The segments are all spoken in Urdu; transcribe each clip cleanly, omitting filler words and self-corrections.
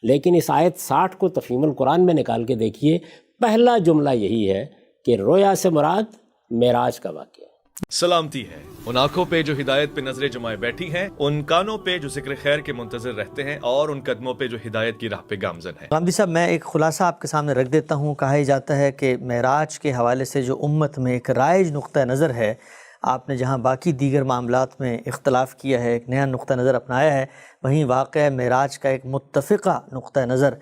لیکن اس آیت 60 کو تفہیم القرآن میں نکال کے دیکھیے، پہلا جملہ یہی ہے کہ رویا سے مراد معراج کا واقعہ۔ سلامتی ہے ان آنکھوں پہ جو ہدایت پہ نظریں جمائے بیٹھی ہیں، ان کانوں پہ جو ذکر خیر کے منتظر رہتے ہیں، اور ان قدموں پہ جو ہدایت کی راہ پہ گامزن ہیں۔ غامدی صاحب، میں ایک خلاصہ آپ کے سامنے رکھ دیتا ہوں۔ کہا ہی جاتا ہے کہ معراج کے حوالے سے جو امت میں ایک رائج نقطہ نظر ہے، آپ نے جہاں باقی دیگر معاملات میں اختلاف کیا ہے، ایک نیا نقطہ نظر اپنایا ہے، وہیں واقعہ معراج کا ایک متفقہ نقطہ نظر،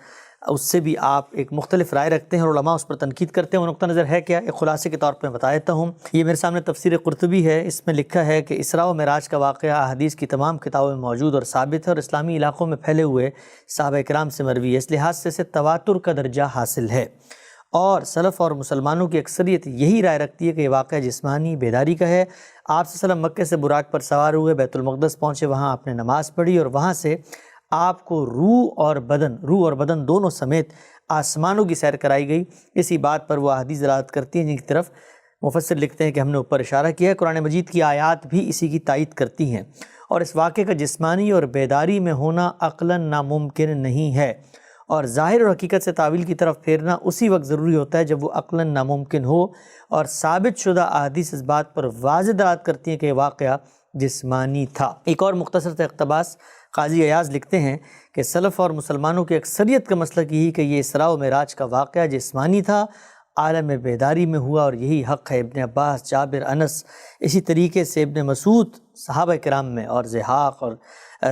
اس سے بھی آپ ایک مختلف رائے رکھتے ہیں اور علماء اس پر تنقید کرتے ہیں۔ وہ نقطہ نظر ہے کیا؟ ایک خلاصے کے طور پہ میں بتا دیتا ہوں۔ یہ میرے سامنے تفسیر قرطبی ہے، اس میں لکھا ہے کہ اسراء و معراج کا واقعہ احادیث کی تمام کتابوں میں موجود اور ثابت ہے، اور اسلامی علاقوں میں پھیلے ہوئے صحابہ کرام سے مروی ہے، اس لحاظ سے اسے تواتر کا درجہ حاصل ہے، اور سلف اور مسلمانوں کی اکثریت یہی رائے رکھتی ہے کہ یہ واقعہ جسمانی بیداری کا ہے۔ آپ صلی اللہ علیہ وسلم مکہ سے براق پر سوار ہوئے، بیت المقدس پہنچے، وہاں آپ نے نماز پڑھی، اور وہاں سے آپ کو روح اور بدن دونوں سمیت آسمانوں کی سیر کرائی گئی۔ اسی بات پر وہ احادیث دلالت کرتی ہیں جن کی طرف مفسر لکھتے ہیں کہ ہم نے اوپر اشارہ کیا ہے۔ قرآن مجید کی آیات بھی اسی کی تائید کرتی ہیں، اور اس واقعے کا جسمانی اور بیداری میں ہونا عقلاً ناممکن نہیں ہے، اور ظاہر اور حقیقت سے تعویل کی طرف پھیرنا اسی وقت ضروری ہوتا ہے جب وہ عقلاً ناممکن ہو، اور ثابت شدہ احادیث اس بات پر واضح دلالت کرتی ہیں کہ یہ واقعہ جسمانی تھا۔ ایک اور مختصر سا اقتباس، قاضی ایاز لکھتے ہیں کہ سلف اور مسلمانوں کی اکثریت کا مسلک یہی کہ یہ اسراء و معراج کا واقعہ جسمانی تھا، عالم بیداری میں ہوا، اور یہی حق ہے۔ ابن عباس، جابر، انس، اسی طریقے سے ابن مسعود، صحابہ کرام میں، اور ضحاک اور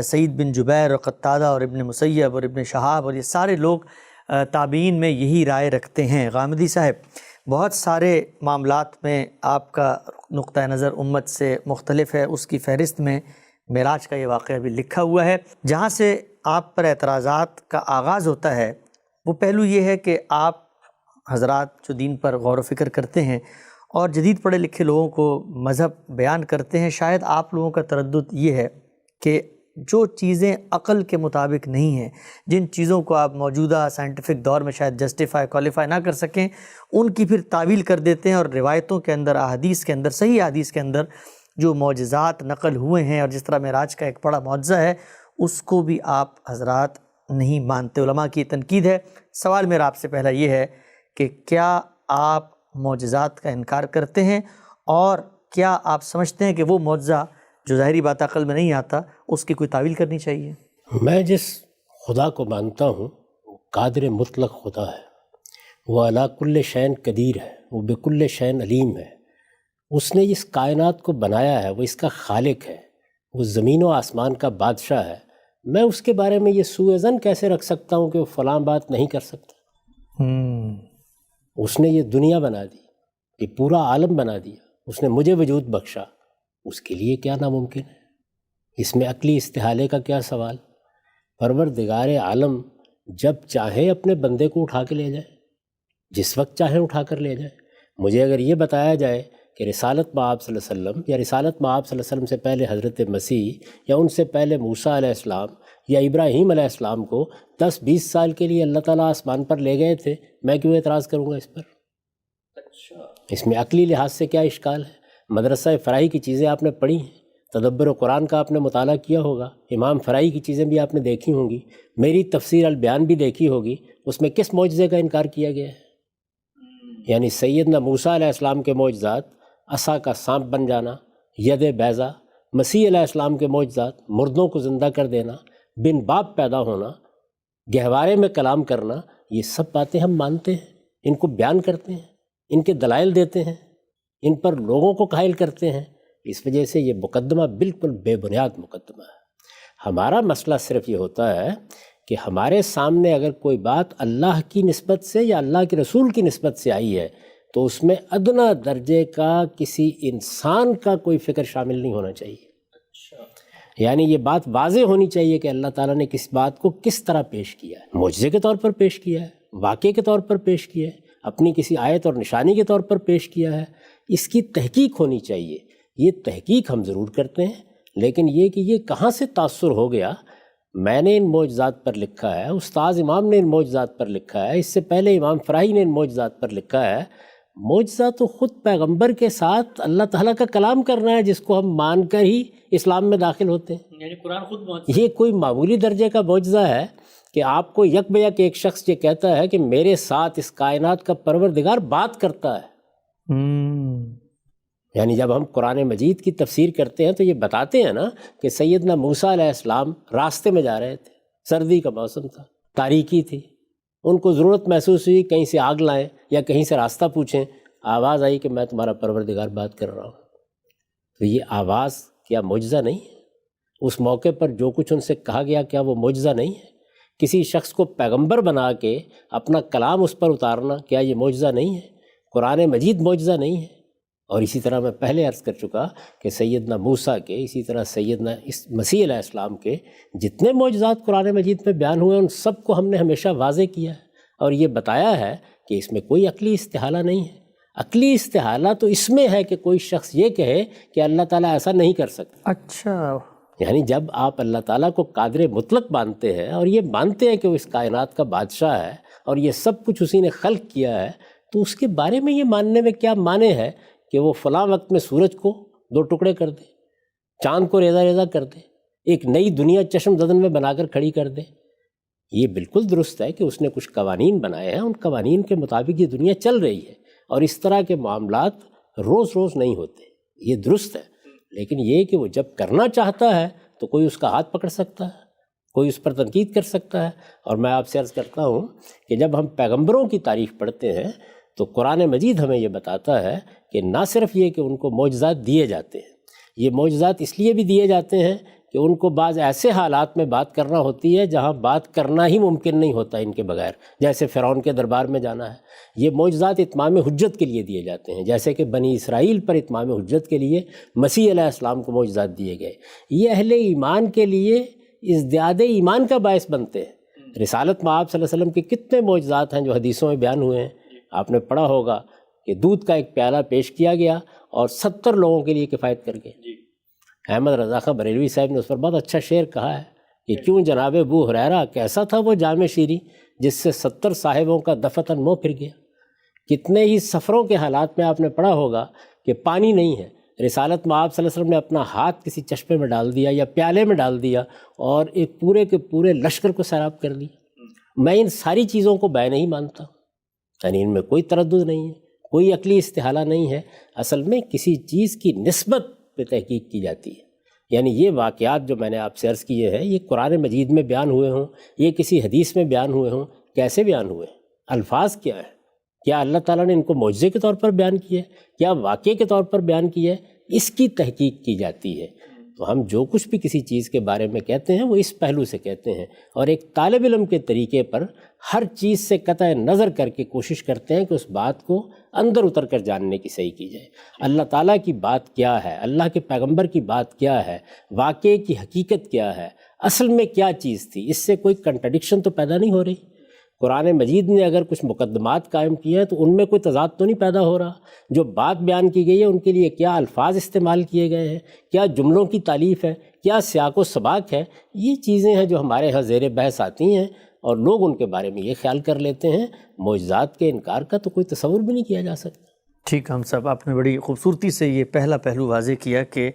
سعید بن جبیر اور قتادہ اور ابن مسیب اور ابن شہاب، اور یہ سارے لوگ تابعین میں یہی رائے رکھتے ہیں۔ غامدی صاحب، بہت سارے معاملات میں آپ کا نقطہ نظر امت سے مختلف ہے، اس کی فہرست میں معراج کا یہ واقعہ بھی لکھا ہوا ہے۔ جہاں سے آپ پر اعتراضات کا آغاز ہوتا ہے، وہ پہلو یہ ہے کہ آپ حضرات جو دین پر غور و فکر کرتے ہیں اور جدید پڑھے لکھے لوگوں کو مذہب بیان کرتے ہیں، شاید آپ لوگوں کا تردد یہ ہے کہ جو چیزیں عقل کے مطابق نہیں ہیں، جن چیزوں کو آپ موجودہ سائنٹیفک دور میں شاید جسٹیفائی کوالیفائی نہ کر سکیں، ان کی پھر تعویل کر دیتے ہیں، اور روایتوں کے اندر، احادیث کے اندر، صحیح احادیث کے اندر جو معجزات نقل ہوئے ہیں، اور جس طرح معراج کا ایک بڑا معجزہ ہے، اس کو بھی آپ حضرات نہیں مانتے۔ علماء کی تنقید ہے۔ سوال میرا آپ سے پہلا یہ ہے کہ کیا آپ معجزات کا انکار کرتے ہیں، اور کیا آپ سمجھتے ہیں کہ وہ معجزہ جو ظاہری بات عقل میں نہیں آتا، اس کی کوئی تعویل کرنی چاہیے؟ میں جس خدا کو مانتا ہوں وہ قادر مطلق خدا ہے، وہ علی کل شین قدیر ہے، وہ بکل شین علیم ہے۔ اس نے اس کائنات کو بنایا ہے، وہ اس کا خالق ہے، وہ زمین و آسمان کا بادشاہ ہے۔ میں اس کے بارے میں یہ سوء ظن کیسے رکھ سکتا ہوں کہ وہ فلاں بات نہیں کر سکتا؟ اس نے یہ دنیا بنا دی، یہ پورا عالم بنا دیا، اس نے مجھے وجود بخشا، اس کے لیے کیا ناممکن ہے؟ اس میں عقلی استحالے کا کیا سوال؟ پروردگار عالم جب چاہے اپنے بندے کو اٹھا کے لے جائے، جس وقت چاہے اٹھا کر لے جائے۔ مجھے اگر یہ بتایا جائے کہ رسالت مآب صلی اللہ علیہ وسلم یا رسالت مآب صلی اللہ علیہ وسلم سے پہلے حضرت مسیح یا ان سے پہلے موسیٰ علیہ السلام یا ابراہیم علیہ السلام کو 10-20 سال کے لیے اللہ تعالیٰ آسمان پر لے گئے تھے، میں کیوں اعتراض کروں گا اس پر؟ اس میں عقلی لحاظ سے کیا اشکال ہے؟ مدرسہ فرائی کی چیزیں آپ نے پڑھی ہیں، تدبر و قرآن کا آپ نے مطالعہ کیا ہوگا، امام فرائی کی چیزیں بھی آپ نے دیکھی ہوں گی، میری تفسیر البیان بھی دیکھی ہوگی، اس میں کس معجزے کا انکار کیا گیا ہے؟ یعنی سیدنا موسیٰ علیہ السلام کے معجزات، عصا کا سانپ بن جانا، ید بیضا، مسیح علیہ السلام کے معجزات، مردوں کو زندہ کر دینا، بن باپ پیدا ہونا، گہوارے میں کلام کرنا، یہ سب باتیں ہم مانتے ہیں، ان کو بیان کرتے ہیں، ان کے دلائل دیتے ہیں، ان پر لوگوں کو قائل کرتے ہیں۔ اس وجہ سے یہ مقدمہ بالکل بے بنیاد مقدمہ ہے۔ ہمارا مسئلہ صرف یہ ہوتا ہے کہ ہمارے سامنے اگر کوئی بات اللہ کی نسبت سے یا اللہ کے رسول کی نسبت سے آئی ہے تو اس میں ادنا درجے کا کسی انسان کا کوئی فکر شامل نہیں ہونا چاہیے۔ یعنی یہ بات واضح ہونی چاہیے کہ اللہ تعالیٰ نے کس بات کو کس طرح پیش کیا ہے، معجزے کے طور پر پیش کیا ہے، واقعے کے طور پر پیش کیا ہے، اپنی کسی آیت اور نشانی کے طور پر پیش کیا ہے، اس کی تحقیق ہونی چاہیے۔ یہ تحقیق ہم ضرور کرتے ہیں، لیکن یہ کہ یہ کہاں سے تاثر ہو گیا، میں نے ان معجزات پر لکھا ہے، استاذ امام نے ان معجزات پر لکھا ہے، اس سے پہلے امام فرائی نے ان معجزات پر لکھا ہے۔ معجزہ تو خود پیغمبر کے ساتھ اللہ تعالیٰ کا کلام کرنا ہے، جس کو ہم مان کر ہی اسلام میں داخل ہوتے ہیں۔ یعنی قرآن خود معجزہ، یہ کوئی معمولی درجے کا معجزہ ہے کہ آپ کو یک بیک ایک شخص یہ کہتا ہے کہ میرے ساتھ اس کائنات کا پروردگار بات کرتا ہے. یعنی جب ہم قرآن مجید کی تفسیر کرتے ہیں تو یہ بتاتے ہیں نا کہ سیدنا موسیٰ علیہ السلام راستے میں جا رہے تھے، سردی کا موسم تھا، تاریکی تھی، ان کو ضرورت محسوس ہوئی کہیں سے آگ لائیں یا کہیں سے راستہ پوچھیں، آواز آئی کہ میں تمہارا پروردگار بات کر رہا ہوں. تو یہ آواز کیا معجزہ نہیں ہے؟ اس موقع پر جو کچھ ان سے کہا گیا کیا وہ معجزہ نہیں ہے؟ کسی شخص کو پیغمبر بنا کے اپنا کلام اس پر اتارنا کیا یہ معجزہ نہیں ہے؟ قرآن مجید معجزہ نہیں ہے؟ اور اسی طرح میں پہلے عرض کر چکا کہ سیدنا موسیٰ کے، اسی طرح سیدنا مسیح علیہ السلام کے جتنے معجزات قرآن مجید میں بیان ہوئے ان سب کو ہم نے ہمیشہ واضح کیا ہے اور یہ بتایا ہے کہ اس میں کوئی عقلی استحالہ نہیں ہے. عقلی استحالہ تو اس میں ہے کہ کوئی شخص یہ کہے کہ اللہ تعالیٰ ایسا نہیں کر سکتا. اچھا، یعنی جب آپ اللہ تعالیٰ کو قادر مطلق مانتے ہیں اور یہ مانتے ہیں کہ وہ اس کائنات کا بادشاہ ہے اور یہ سب کچھ اسی نے خلق کیا ہے، تو اس کے بارے میں یہ ماننے میں کیا معنی ہے کہ وہ فلاں وقت میں سورج کو 2 ٹکڑے کر دے، چاند کو ریزہ ریزہ کر دے، ایک نئی دنیا چشم زدن میں بنا کر کھڑی کر دے. یہ بالکل درست ہے کہ اس نے کچھ قوانین بنائے ہیں، ان قوانین کے مطابق یہ دنیا چل رہی ہے اور اس طرح کے معاملات روز روز نہیں ہوتے، یہ درست ہے. لیکن یہ کہ وہ جب کرنا چاہتا ہے تو کوئی اس کا ہاتھ پکڑ سکتا ہے، کوئی اس پر تنقید کر سکتا ہے. اور میں آپ سے عرض کرتا ہوں کہ جب ہم پیغمبروں کی تاریخ پڑھتے ہیں تو قرآن مجید ہمیں یہ بتاتا ہے کہ نہ صرف یہ کہ ان کو معجزات دیے جاتے ہیں، یہ معجزات اس لیے بھی دیے جاتے ہیں کہ ان کو بعض ایسے حالات میں بات کرنا ہوتی ہے جہاں بات کرنا ہی ممکن نہیں ہوتا ان کے بغیر، جیسے فرعون کے دربار میں جانا ہے. یہ معجزات اتمام حجت کے لیے دیے جاتے ہیں، جیسے کہ بنی اسرائیل پر اتمام حجت کے لیے مسیح علیہ السلام کو معجزات دیے گئے. یہ اہل ایمان کے لیے ازدیاد ایمان کا باعث بنتے ہیں. رسالت میں آپ صلی اللہ علیہ وسلم کے کتنے معجزات ہیں جو حدیثوں میں بیان ہوئے ہیں. آپ نے پڑھا ہوگا کہ دودھ کا ایک پیالہ پیش کیا گیا اور 70 لوگوں کے لیے کفایت کر گئے. احمد رضا خان بریلوی صاحب نے اس پر بہت اچھا شعر کہا ہے کہ کیوں جناب ابو ہریرہ کیسا تھا وہ جام شیریں جس سے 70 صاحبوں کا دفتن منہ پھر گیا. کتنے ہی سفروں کے حالات میں آپ نے پڑھا ہوگا کہ پانی نہیں ہے، رسالت میں آپ صلی اللہ علیہ وسلم نے اپنا ہاتھ کسی چشمے میں ڈال دیا یا پیالے میں ڈال دیا اور ایک پورے کے پورے لشکر کو سیراب کر دیا. میں ان ساری چیزوں کو بے نہیں مانتا، یعنی ان میں کوئی تردد نہیں ہے، کوئی عقلی استحالہ نہیں ہے. اصل میں کسی چیز کی نسبت پہ تحقیق کی جاتی ہے. یعنی یہ واقعات جو میں نے آپ سے عرض کیے ہیں یہ قرآن مجید میں بیان ہوئے ہوں، یہ کسی حدیث میں بیان ہوئے ہوں، کیسے بیان ہوئے ہیں، الفاظ کیا ہیں، کیا اللہ تعالیٰ نے ان کو معجزے کے طور پر بیان کیا ہے، کیا واقعے کے طور پر بیان کیا ہے، اس کی تحقیق کی جاتی ہے. تو ہم جو کچھ بھی کسی چیز کے بارے میں کہتے ہیں وہ اس پہلو سے کہتے ہیں اور ایک طالب علم کے طریقے پر ہر چیز سے قطع نظر کر کے کوشش کرتے ہیں کہ اس بات کو اندر اتر کر جاننے کی صحیح کی جائے. اللہ تعالیٰ کی بات کیا ہے، اللہ کے پیغمبر کی بات کیا ہے، واقعے کی حقیقت کیا ہے، اصل میں کیا چیز تھی، اس سے کوئی کنٹرڈکشن تو پیدا نہیں ہو رہی. قرآن مجید نے اگر کچھ مقدمات قائم کیے ہیں تو ان میں کوئی تضاد تو نہیں پیدا ہو رہا. جو بات بیان کی گئی ہے ان کے لیے کیا الفاظ استعمال کیے گئے ہیں، کیا جملوں کی تالیف ہے، کیا سیاق و سباق ہے، یہ چیزیں ہیں جو ہمارے ہاں زیر بحث آتی ہیں اور لوگ ان کے بارے میں یہ خیال کر لیتے ہیں. معجزات کے انکار کا تو کوئی تصور بھی نہیں کیا جا سکتا. ٹھیک، ہم صاحب آپ نے بڑی خوبصورتی سے یہ پہلا پہلو واضح کیا کہ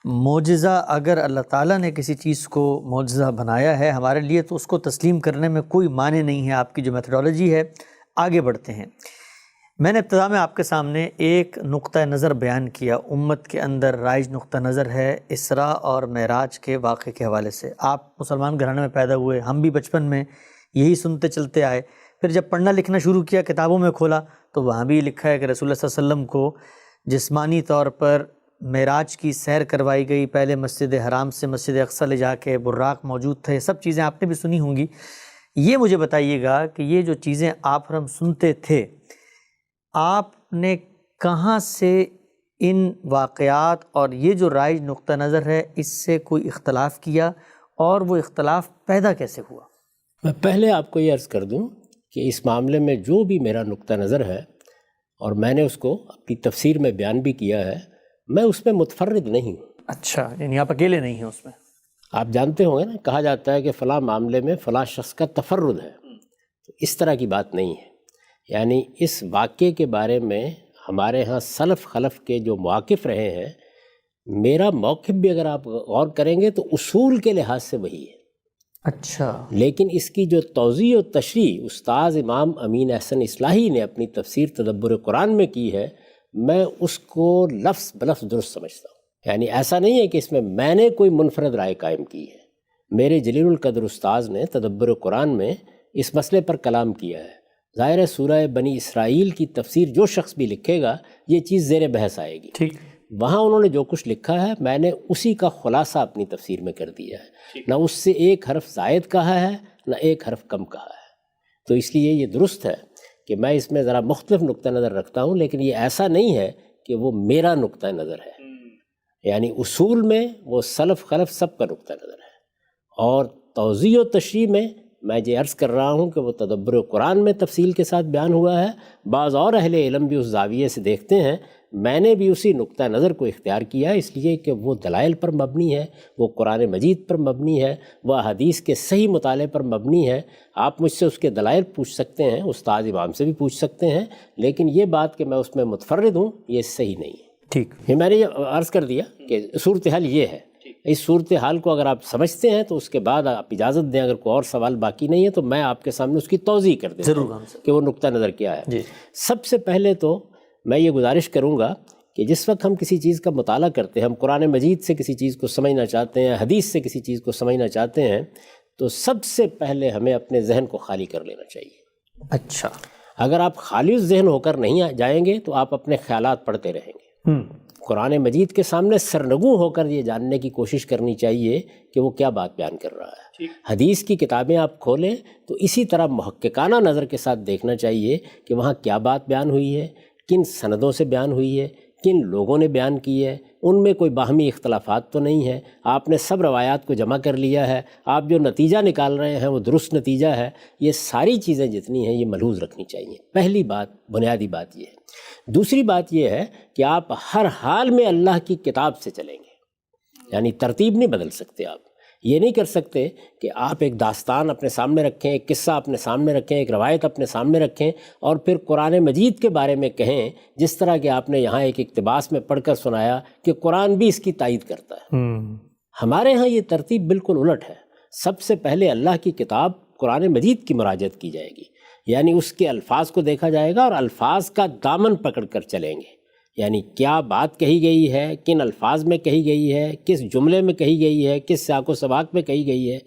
معجزہ اگر اللہ تعالیٰ نے کسی چیز کو معجزہ بنایا ہے ہمارے لیے تو اس کو تسلیم کرنے میں کوئی معنی نہیں ہے. آپ کی جو میتھڈالوجی ہے، آگے بڑھتے ہیں. میں نے ابتدا میں آپ کے سامنے ایک نقطہ نظر بیان کیا، امت کے اندر رائج نقطہ نظر ہے اسراء اور معراج کے واقعے کے حوالے سے. آپ مسلمان گھرانے میں پیدا ہوئے، ہم بھی بچپن میں یہی سنتے چلتے آئے. پھر جب پڑھنا لکھنا شروع کیا، کتابوں میں کھولا تو وہاں بھی لکھا ہے کہ رسول اللہ صلی اللہ علیہ وسلم کو جسمانی طور پر معراج کی سیر کروائی گئی. پہلے مسجد حرام سے مسجد اقصی لے جا کے براق موجود تھے. سب چیزیں آپ نے بھی سنی ہوں گی. یہ مجھے بتائیے گا کہ یہ جو چیزیں آپ ہم سنتے تھے، آپ نے کہاں سے ان واقعات اور یہ جو رائج نقطہ نظر ہے اس سے کوئی اختلاف کیا اور وہ اختلاف پیدا کیسے ہوا؟ میں پہلے آپ کو یہ عرض کر دوں کہ اس معاملے میں جو بھی میرا نقطہ نظر ہے اور میں نے اس کو اپنی تفسیر میں بیان بھی کیا ہے، میں اس میں متفرد نہیں ہوں. اچھا، یعنی آپ اکیلے نہیں ہیں اس میں. آپ جانتے ہوں گے نا، کہا جاتا ہے کہ فلاں معاملے میں فلاں شخص کا تفرد ہے. تو اس طرح کی بات نہیں ہے. یعنی اس واقعے کے بارے میں ہمارے ہاں سلف خلف کے جو مواقف رہے ہیں، میرا موقف بھی اگر آپ غور کریں گے تو اصول کے لحاظ سے وہی ہے. اچھا، لیکن اس کی جو توضیح و تشریح استاذ امام امین احسن اصلاحی نے اپنی تفسیر تدبر قرآن میں کی ہے، میں اس کو لفظ بلفظ درست سمجھتا ہوں۔ یعنی ایسا نہیں ہے کہ اس میں نے کوئی منفرد رائے قائم کی ہے، میرے جلیل القدر استاذ نے تدبر قرآن میں اس مسئلے پر کلام کیا ہے۔ ظاہر ہے سورہ بنی اسرائیل کی تفسیر جو شخص بھی لکھے گا یہ چیز زیر بحث آئے گی، ٹھیک، وہاں انہوں نے جو کچھ لکھا ہے میں نے اسی کا خلاصہ اپنی تفسیر میں کر دیا ہے، نہ اس سے ایک حرف زائد کہا ہے نہ ایک حرف کم کہا ہے۔ تو اس لیے یہ درست ہے کہ میں اس میں ذرا مختلف نقطہ نظر رکھتا ہوں، لیکن یہ ایسا نہیں ہے کہ وہ میرا نقطہ نظر ہے، یعنی اصول میں وہ سلف خلف سب کا نقطہ نظر ہے، اور توضیح و تشریح میں یہ عرض کر رہا ہوں کہ وہ تدبر قرآن میں تفصیل کے ساتھ بیان ہوا ہے۔ بعض اور اہل علم بھی اس زاویے سے دیکھتے ہیں، میں نے بھی اسی نقطہ نظر کو اختیار کیا اس لیے کہ وہ دلائل پر مبنی ہے، وہ قرآن مجید پر مبنی ہے، وہ حدیث کے صحیح مطالعے پر مبنی ہے۔ آپ مجھ سے اس کے دلائل پوچھ سکتے ہیں، استاد امام سے بھی پوچھ سکتے ہیں، لیکن یہ بات کہ میں اس میں متفرد ہوں یہ صحیح نہیں ہے۔ ٹھیک، یہ میں نے یہ عرض کر دیا کہ صورتحال یہ ہے۔ اس صورتحال کو اگر آپ سمجھتے ہیں تو اس کے بعد آپ اجازت دیں، اگر کوئی اور سوال باقی نہیں ہے تو میں آپ کے سامنے اس کی توضیح کر دیتا ہوں کہ وہ نقطہ نظر کیا ہے۔ جی، سب سے پہلے تو میں یہ گزارش کروں گا کہ جس وقت ہم کسی چیز کا مطالعہ کرتے ہیں، ہم قرآن مجید سے کسی چیز کو سمجھنا چاہتے ہیں، حدیث سے کسی چیز کو سمجھنا چاہتے ہیں، تو سب سے پہلے ہمیں اپنے ذہن کو خالی کر لینا چاہیے۔ اچھا، اگر آپ خالی ذہن ہو کر نہیں جائیں گے تو آپ اپنے خیالات پڑھتے رہیں گے۔ قرآن مجید کے سامنے سرنگوں ہو کر یہ جاننے کی کوشش کرنی چاہیے کہ وہ کیا بات بیان کر رہا ہے۔ حدیث کی کتابیں آپ کھولیں تو اسی طرح محققانہ نظر کے ساتھ دیکھنا چاہیے کہ وہاں کیا بات بیان ہوئی ہے، کن سندوں سے بیان ہوئی ہے، کن لوگوں نے بیان کی ہے، ان میں کوئی باہمی اختلافات تو نہیں ہے، آپ نے سب روایات کو جمع کر لیا ہے، آپ جو نتیجہ نکال رہے ہیں وہ درست نتیجہ ہے۔ یہ ساری چیزیں جتنی ہیں یہ ملحوظ رکھنی چاہیے۔ پہلی بات، بنیادی بات یہ ہے۔ دوسری بات یہ ہے کہ آپ ہر حال میں اللہ کی کتاب سے چلیں گے، یعنی ترتیب نہیں بدل سکتے۔ آپ یہ نہیں کر سکتے کہ آپ ایک داستان اپنے سامنے رکھیں، ایک قصہ اپنے سامنے رکھیں، ایک روایت اپنے سامنے رکھیں اور پھر قرآن مجید کے بارے میں کہیں جس طرح کہ آپ نے یہاں ایک اقتباس میں پڑھ کر سنایا کہ قرآن بھی اس کی تائید کرتا ہے۔ ہمارے ہاں یہ ترتیب بالکل الٹ ہے۔ سب سے پہلے اللہ کی کتاب قرآن مجید کی مراجعت کی جائے گی، یعنی اس کے الفاظ کو دیکھا جائے گا اور الفاظ کا دامن پکڑ کر چلیں گے، یعنی کیا بات کہی گئی ہے، کن الفاظ میں کہی گئی ہے، کس جملے میں کہی گئی ہے، کس سیاق و سباق میں کہی گئی ہے،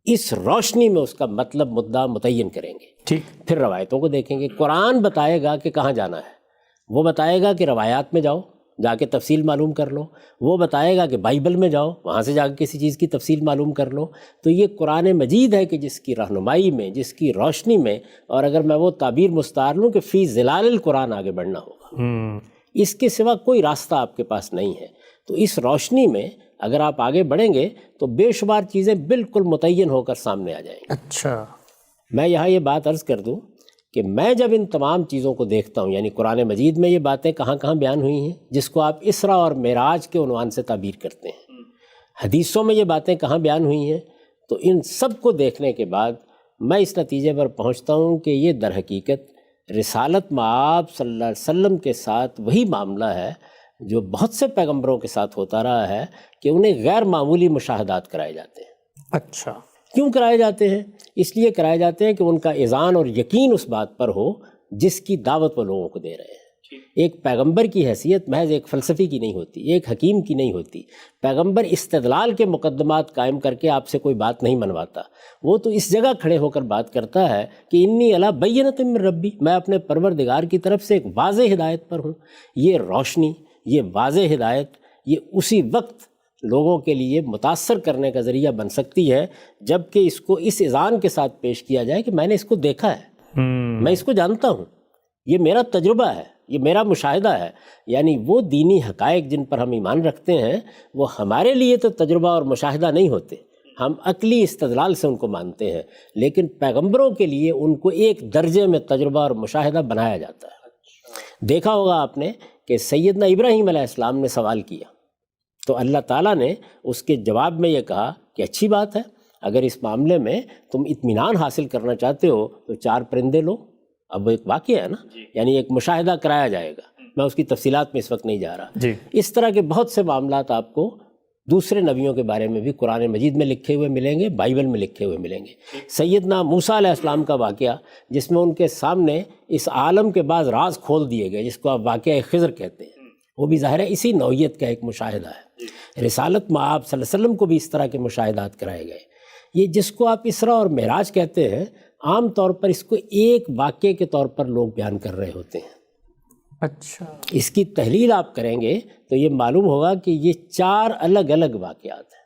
اس روشنی میں اس کا مطلب مدعا متعین کریں گے۔ ٹھیک، پھر روایتوں کو دیکھیں گے۔ قرآن بتائے گا کہ کہاں جانا ہے، وہ بتائے گا کہ روایات میں جاؤ، جا کے تفصیل معلوم کر لو، وہ بتائے گا کہ بائبل میں جاؤ، وہاں سے جا کے کسی چیز کی تفصیل معلوم کر لو۔ تو یہ قرآن مجید ہے کہ جس کی رہنمائی میں، جس کی روشنی میں، اور اگر میں وہ تعبیر مستعار لوں کہ فی ظلال القرآن آگے بڑھنا ہوگا، اس کے سوا کوئی راستہ آپ کے پاس نہیں ہے۔ تو اس روشنی میں اگر آپ آگے بڑھیں گے تو بے شمار چیزیں بالکل متعین ہو کر سامنے آ جائیں گی۔ اچھا، میں یہاں یہ بات عرض کر دوں کہ میں جب ان تمام چیزوں کو دیکھتا ہوں، یعنی قرآن مجید میں یہ باتیں کہاں کہاں بیان ہوئی ہیں جس کو آپ اسراء اور معراج کے عنوان سے تعبیر کرتے ہیں، حدیثوں میں یہ باتیں کہاں بیان ہوئی ہیں، تو ان سب کو دیکھنے کے بعد میں اس نتیجے پر پہنچتا ہوں کہ یہ در حقیقت رسالت مآب صلی اللہ علیہ وسلم کے ساتھ وہی معاملہ ہے جو بہت سے پیغمبروں کے ساتھ ہوتا رہا ہے کہ انہیں غیر معمولی مشاہدات کرائے جاتے ہیں۔ اچھا، کیوں کرائے جاتے ہیں؟ اس لیے کرائے جاتے ہیں کہ ان کا اذعان اور یقین اس بات پر ہو جس کی دعوت وہ لوگوں کو دے رہے ہیں۔ ایک پیغمبر کی حیثیت محض ایک فلسفی کی نہیں ہوتی، ایک حکیم کی نہیں ہوتی۔ پیغمبر استدلال کے مقدمات قائم کر کے آپ سے کوئی بات نہیں منواتا، وہ تو اس جگہ کھڑے ہو کر بات کرتا ہے کہ انی علی بینۃ من ربی، میں اپنے پروردگار کی طرف سے ایک واضح ہدایت پر ہوں۔ یہ روشنی، یہ واضح ہدایت، یہ اسی وقت لوگوں کے لیے متاثر کرنے کا ذریعہ بن سکتی ہے جب کہ اس کو اس اذعان کے ساتھ پیش کیا جائے کہ میں نے اس کو دیکھا ہے، میں اس کو جانتا ہوں، یہ میرا تجربہ ہے، یہ میرا مشاہدہ ہے۔ یعنی وہ دینی حقائق جن پر ہم ایمان رکھتے ہیں وہ ہمارے لیے تو تجربہ اور مشاہدہ نہیں ہوتے، ہم عقلی استدلال سے ان کو مانتے ہیں، لیکن پیغمبروں کے لیے ان کو ایک درجے میں تجربہ اور مشاہدہ بنایا جاتا ہے۔ دیکھا ہوگا آپ نے کہ سیدنا ابراہیم علیہ السلام نے سوال کیا تو اللہ تعالیٰ نے اس کے جواب میں یہ کہا کہ اچھی بات ہے، اگر اس معاملے میں تم اطمینان حاصل کرنا چاہتے ہو تو 4 پرندے لو۔ اب وہ ایک واقعہ ہے نا، یعنی ایک مشاہدہ کرایا جائے گا، میں اس کی تفصیلات میں اس وقت نہیں جا رہا۔ اس طرح کے بہت سے معاملات آپ کو دوسرے نبیوں کے بارے میں بھی قرآن مجید میں لکھے ہوئے ملیں گے، بائبل میں لکھے ہوئے ملیں گے۔ سیدنا موسیٰ علیہ السلام کا واقعہ جس میں ان کے سامنے اس عالم کے بعض راز کھول دیے گئے، جس کو آپ واقعہ خضر کہتے ہیں، وہ بھی ظاہر ہے اسی نوعیت کا ایک مشاہدہ ہے۔ رسالت میں آپ صلی اللہ علیہ وسلم کو بھی اس طرح کے مشاہدات کرائے گئے۔ یہ جس کو آپ اسراء اور معراج کہتے ہیں، عام طور پر اس کو ایک واقعے کے طور پر لوگ بیان کر رہے ہوتے ہیں۔ اچھا، اس کی تحلیل آپ کریں گے تو یہ معلوم ہوگا کہ یہ 4 الگ الگ واقعات ہیں۔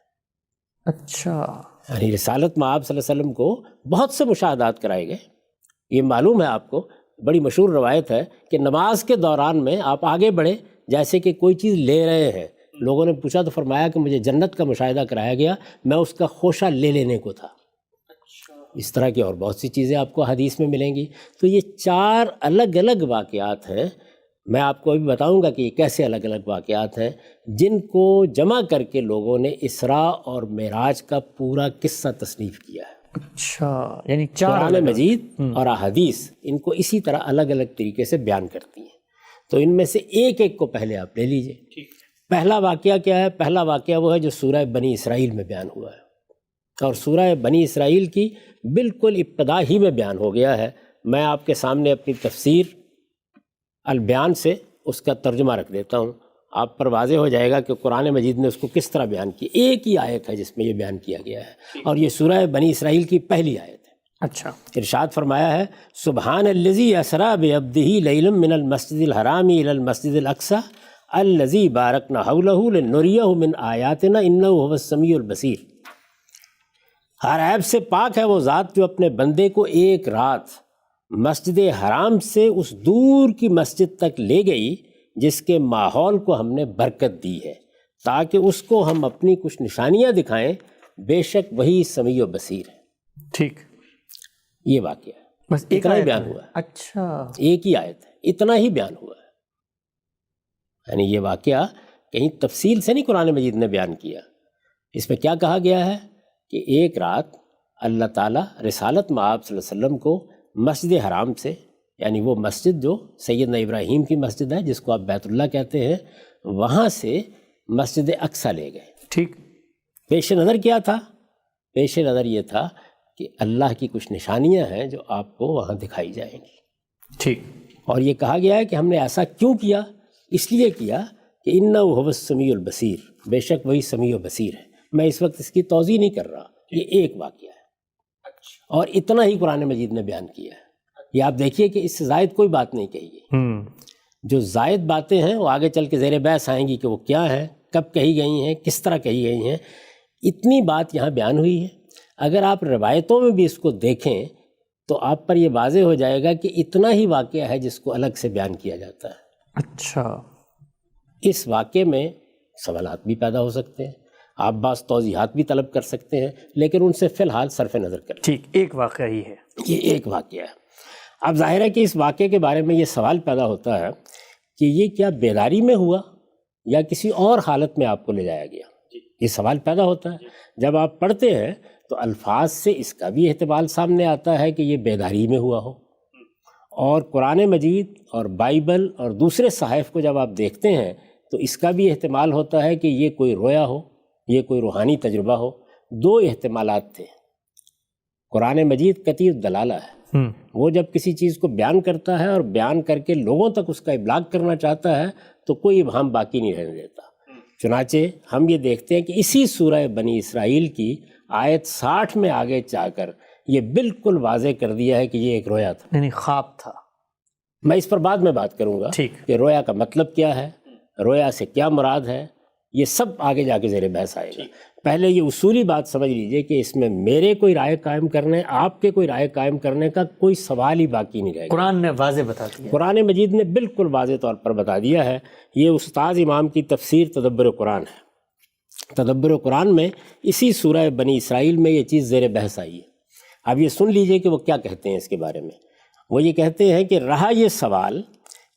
اچھا، یعنی رسالت میں آپ صلی اللہ علیہ وسلم کو بہت سے مشاہدات کرائے گئے۔ یہ معلوم ہے آپ کو، بڑی مشہور روایت ہے کہ نماز کے دوران میں آپ آگے بڑھے، جیسے کہ کوئی چیز لے رہے ہیں، لوگوں نے پوچھا تو فرمایا کہ مجھے جنت کا مشاہدہ کرایا گیا، میں اس کا خوشہ لے لینے کو تھا۔ اس طرح کی اور بہت سی چیزیں آپ کو حدیث میں ملیں گی۔ تو یہ 4 الگ الگ واقعات ہیں۔ میں آپ کو ابھی بتاؤں گا کہ یہ کیسے الگ الگ واقعات ہیں جن کو جمع کر کے لوگوں نے اسراء اور معراج کا پورا قصہ تصنیف کیا ہے۔ اچھا، یعنی 4 قرآن مجید اور احادیث ان کو اسی طرح الگ الگ طریقے سے بیان کرتی ہیں۔ تو ان میں سے ایک ایک کو پہلے آپ لے لیجئے۔ پہلا واقعہ کیا ہے؟ پہلا واقعہ وہ ہے جو سورہ بنی اسرائیل میں بیان ہوا ہے، اور سورہ بنی اسرائیل کی بالکل ابتدا ہی میں بیان ہو گیا ہے۔ میں آپ کے سامنے اپنی تفسیر البیان سے اس کا ترجمہ رکھ دیتا ہوں، آپ پر واضح ہو جائے گا کہ قرآن مجید نے اس کو کس طرح بیان کیا۔ ایک ہی آیت ہے جس میں یہ بیان کیا گیا ہے، اور یہ سورہ بنی اسرائیل کی پہلی آیت ہے۔ اچھا، ارشاد فرمایا ہے، سبحان الذی اسریٰ بعبدہ لیلا من المسجد الحرام الی المسجد الاقصی الذی بارکنا حولہ لنریہ من آیاتنا انہ هو السمیع البصیر۔ ہر عیب سے پاک ہے وہ ذات جو اپنے بندے کو ایک رات مسجد حرام سے اس دور کی مسجد تک لے گئی جس کے ماحول کو ہم نے برکت دی ہے، تاکہ اس کو ہم اپنی کچھ نشانیاں دکھائیں، بے شک وہی سمیع و بصیر ہے۔ ٹھیک، یہ واقعہ ہے، بس ایک اتنا ہی آیت بیان ہے۔ ہوا ہے، اچھا، ایک ہی آیت ہے، اتنا ہی بیان ہوا ہے۔ یعنی یہ واقعہ کہیں تفصیل سے نہیں قرآن مجید نے بیان کیا۔ اس میں کیا کہا گیا ہے کہ ایک رات اللہ تعالیٰ رسالت مآب صلی اللہ علیہ وسلم کو مسجد حرام سے، یعنی وہ مسجد جو سیدنا ابراہیم کی مسجد ہے جس کو آپ بیت اللہ کہتے ہیں، وہاں سے مسجد اقصیٰ لے گئے۔ ٹھیک، پیش نظر کیا تھا؟ پیش نظر یہ تھا کہ اللہ کی کچھ نشانیاں ہیں جو آپ کو وہاں دکھائی جائیں گی۔ ٹھیک، اور یہ کہا گیا ہے کہ ہم نے ایسا کیوں کیا؟ اس لیے کیا کہ انہ هو السمیع البصیر، بے شک وہی سمیع و بصیر ہے۔ میں اس وقت اس کی توضیح نہیں کر رہا، یہ ایک واقعہ ہے اور اتنا ہی قرآن مجید نے بیان کیا ہے۔ یہ آپ دیکھیے کہ اس سے زائد کوئی بات نہیں کہی گئی۔ جو زائد باتیں ہیں وہ آگے چل کے زیر بحث آئیں گی کہ وہ کیا ہیں، کب کہی گئی ہیں، کس طرح کہی گئی ہیں۔ اتنی بات یہاں بیان ہوئی ہے۔ اگر آپ روایتوں میں بھی اس کو دیکھیں تو آپ پر یہ واضح ہو جائے گا کہ اتنا ہی واقعہ ہے جس کو الگ سے بیان کیا جاتا ہے۔ اچھا، اس واقعے میں سوالات بھی پیدا ہو سکتے ہیں، آپ بعض توضیحات بھی طلب کر سکتے ہیں، لیکن ان سے فی الحال صرف نظر کریں۔ ٹھیک، ایک واقعہ ہی ہے۔ یہ ایک واقعہ ہے۔ اب ظاہر ہے کہ اس واقعے کے بارے میں یہ سوال پیدا ہوتا ہے کہ یہ کیا بیداری میں ہوا یا کسی اور حالت میں آپ کو لے جایا گیا؟ یہ سوال پیدا ہوتا ہے۔ جب آپ پڑھتے ہیں تو الفاظ سے اس کا بھی احتمال سامنے آتا ہے کہ یہ بیداری میں ہوا ہو، اور قرآن مجید اور بائبل اور دوسرے صحائف کو جب آپ دیکھتے ہیں تو اس کا بھی احتمال ہوتا ہے کہ یہ کوئی رویا ہو، یہ کوئی روحانی تجربہ ہو۔ 2 احتمالات تھے۔ قرآن مجید قطعی الدلالہ ہے، وہ جب کسی چیز کو بیان کرتا ہے اور بیان کر کے لوگوں تک اس کا ابلاغ کرنا چاہتا ہے تو کوئی ابہام باقی نہیں رہنے دیتا۔ چنانچہ ہم یہ دیکھتے ہیں کہ اسی سورہ بنی اسرائیل کی آیت 60 میں آگے جا کر یہ بالکل واضح کر دیا ہے کہ یہ ایک رویا تھا، یعنی خواب تھا۔ میں اس پر بعد میں بات کروں گا ٹھیک، کہ رویا کا مطلب کیا ہے، رویا سے کیا مراد ہے، یہ سب آگے جا کے زیر بحث آئے گا۔ پہلے یہ اصولی بات سمجھ لیجئے کہ اس میں میرے کوئی رائے قائم کرنے، آپ کے کوئی رائے قائم کرنے کا کوئی سوال ہی باقی نہیں رہے گا۔ قرآن نے واضح بتا دیا۔ قرآن مجید نے بالکل واضح طور پر بتا دیا ہے۔ یہ استاد امام کی تفسیر تدبر قرآن ہے۔ تدبر قرآن میں اسی سورہ بنی اسرائیل میں یہ چیز زیر بحث آئی ہے۔ اب یہ سن لیجئے کہ وہ کیا کہتے ہیں اس کے بارے میں۔ وہ یہ کہتے ہیں کہ رہا یہ سوال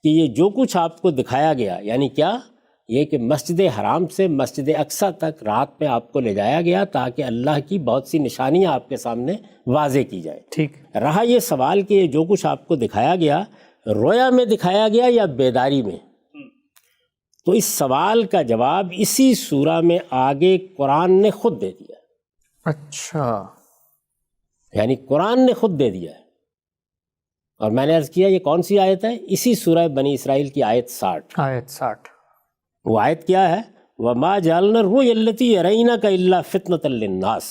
کہ یہ جو کچھ آپ کو دکھایا گیا، یعنی کیا؟ یہ کہ مسجد حرام سے مسجد اقصیٰ تک رات میں آپ کو لے جایا گیا تاکہ اللہ کی بہت سی نشانیاں آپ کے سامنے واضح کی جائیں۔ ٹھیک، رہا یہ سوال کہ یہ جو کچھ آپ کو دکھایا گیا رویا میں دکھایا گیا یا بیداری میں، تو اس سوال کا جواب اسی سورہ میں آگے قرآن نے خود دے دیا، اچھا، یعنی قرآن نے خود دے دیا ہے۔ اور میں نے عرض کیا یہ کون سی آیت ہے؟ اسی سورہ بنی اسرائیل کی آیت 60۔ آیت 60۔ وہ آیت کیا ہے؟ وَمَا جَعَلْنَا الرُّؤْيَا الَّتِي أَرَيْنَاكَ إِلَّا فِتْنَةً لِلنَّاسِ،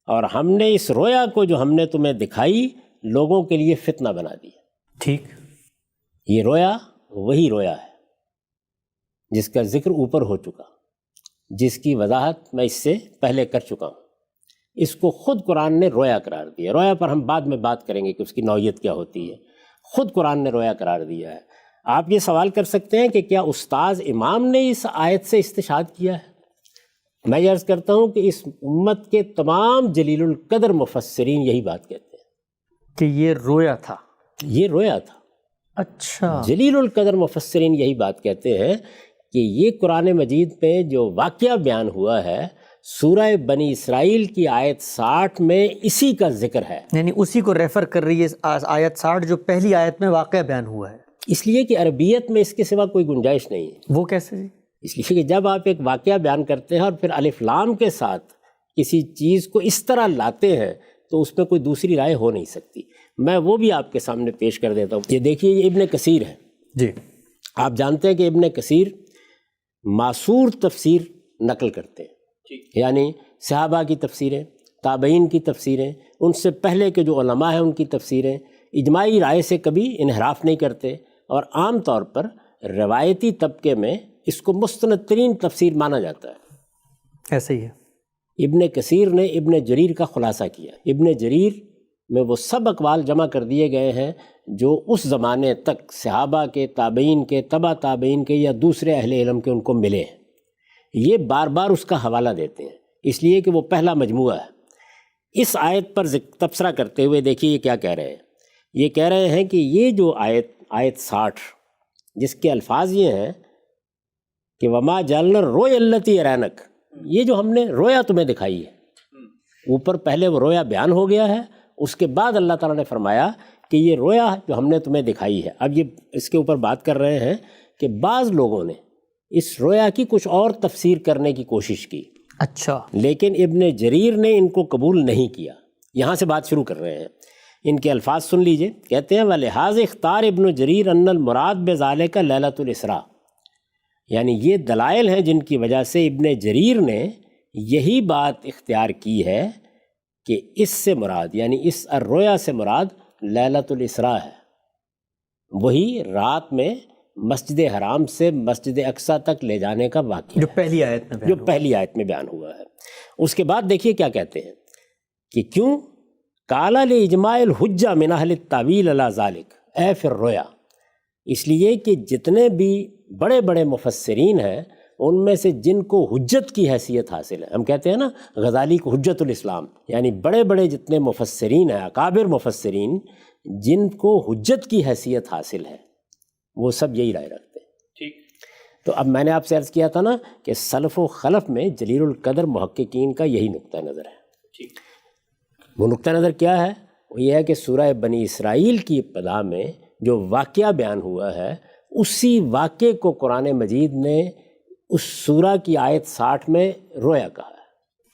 اور ہم نے اس رویا کو جو ہم نے تمہیں دکھائی لوگوں کے لیے فتنہ بنا دی۔ ٹھیک، یہ رویا وہی رویا ہے جس کا ذکر اوپر ہو چکا، جس کی وضاحت میں اس سے پہلے کر چکا ہوں۔ اس کو خود قرآن نے رویا قرار دیا۔ رویا پر ہم بعد میں بات کریں گے کہ اس کی نوعیت کیا ہوتی ہے۔ خود قرآن نے رویا قرار دیا ہے۔ آپ یہ سوال کر سکتے ہیں کہ کیا استاذ امام نے اس آیت سے استشہاد کیا ہے؟ میں یہ عرض کرتا ہوں کہ اس امت کے تمام جلیل القدر مفسرین یہی بات کہتے ہیں کہ یہ رویا تھا۔ یہ رویا تھا۔ اچھا، جلیل القدر مفسرین یہی بات کہتے ہیں کہ یہ قرآن مجید میں جو واقعہ بیان ہوا ہے سورہ بنی اسرائیل کی آیت 60 میں اسی کا ذکر ہے، یعنی اسی کو ریفر کر رہی ہے آیت 60 جو پہلی آیت میں واقعہ بیان ہوا ہے۔ اس لیے کہ عربیت میں اس کے سوا کوئی گنجائش نہیں ہے۔ وہ کیسے جی؟ اس لیے کہ جب آپ ایک واقعہ بیان کرتے ہیں اور پھر الف لام کے ساتھ کسی چیز کو اس طرح لاتے ہیں تو اس میں کوئی دوسری رائے ہو نہیں سکتی۔ میں وہ بھی آپ کے سامنے پیش کر دیتا ہوں۔ یہ دیکھیے، یہ ابن کثیر ہے۔ جی، آپ جانتے ہیں کہ ابن کثیر معصور تفسیر نقل کرتے ہیں، یعنی صحابہ کی تفسیریں، تابعین کی تفسیریں، ان سے پہلے کے جو علماء ہیں ان کی تفسیریں، اجماعی رائے سے کبھی انحراف نہیں کرتے، اور عام طور پر روایتی طبقے میں اس کو مستند ترین تفسیر مانا جاتا ہے۔ ایسے ہی ہے۔ ابن کثیر نے ابن جریر کا خلاصہ کیا۔ ابن جریر میں وہ سب اقوال جمع کر دیے گئے ہیں جو اس زمانے تک صحابہ کے، تابعین کے، تبع تابعین کے یا دوسرے اہل علم کے ان کو ملے ہیں۔ یہ بار بار اس کا حوالہ دیتے ہیں، اس لیے کہ وہ پہلا مجموعہ ہے۔ اس آیت پر تبصرہ کرتے ہوئے دیکھیے یہ کیا کہہ رہے ہیں۔ یہ کہہ رہے ہیں کہ یہ جو آیت 60 جس کے الفاظ یہ ہیں کہ وما جعلنا الرؤیا التی ارینک، یہ جو ہم نے رویا تمہیں دکھائی ہے، اوپر پہلے وہ رویا بیان ہو گیا ہے، اس کے بعد اللہ تعالیٰ نے فرمایا کہ یہ رویا جو ہم نے تمہیں دکھائی ہے۔ اب یہ اس کے اوپر بات کر رہے ہیں کہ بعض لوگوں نے اس رویا کی کچھ اور تفسیر کرنے کی کوشش کی، اچھا، لیکن ابن جریر نے ان کو قبول نہیں کیا۔ یہاں سے بات شروع کر رہے ہیں۔ ان کے الفاظ سن لیجئے، کہتے ہیں وَلِحَاظِ اختار ابن جریر ان المراد بذالک لیلۃ الاسراء، یعنی یہ دلائل ہیں جن کی وجہ سے ابن جریر نے یہی بات اختیار کی ہے کہ اس سے مراد، یعنی اس الرویا سے مراد لیلۃ الاسراء ہے، وہی رات میں مسجد حرام سے مسجد اقصیٰ تک لے جانے کا واقعہ جو پہلی آیت میں بیان ہوا۔ پہلی آیت میں بیان ہوا ہے۔ اس کے بعد دیکھیے کیا کہتے ہیں کہ کیوں کالا لاجماع الحجہ من اہل التاویل علی ذالک اے فی الرؤیا، اس لیے کہ جتنے بھی بڑے بڑے مفسرین ہیں ان میں سے جن کو حجت کی حیثیت حاصل ہے، ہم کہتے ہیں نا غزالی کو حجت الاسلام، یعنی بڑے بڑے جتنے مفسرین ہیں، اکابر مفسرین جن کو حجت کی حیثیت حاصل ہے، وہ سب یہی رائے رکھتے ہیں۔ ٹھیک، تو اب میں نے آپ سے عرض کیا تھا نا کہ سلف و خلف میں جلیل القدر محققین کا یہی نقطہ نظر ہے۔ ٹھیک، وہ نقطہ نظر کیا ہے؟ وہ یہ ہے کہ سورہ بنی اسرائیل کی ابتدا میں جو واقعہ بیان ہوا ہے اسی واقعے کو قرآن مجید نے اس سورہ کی آیت 60 میں رویا کہا ہے۔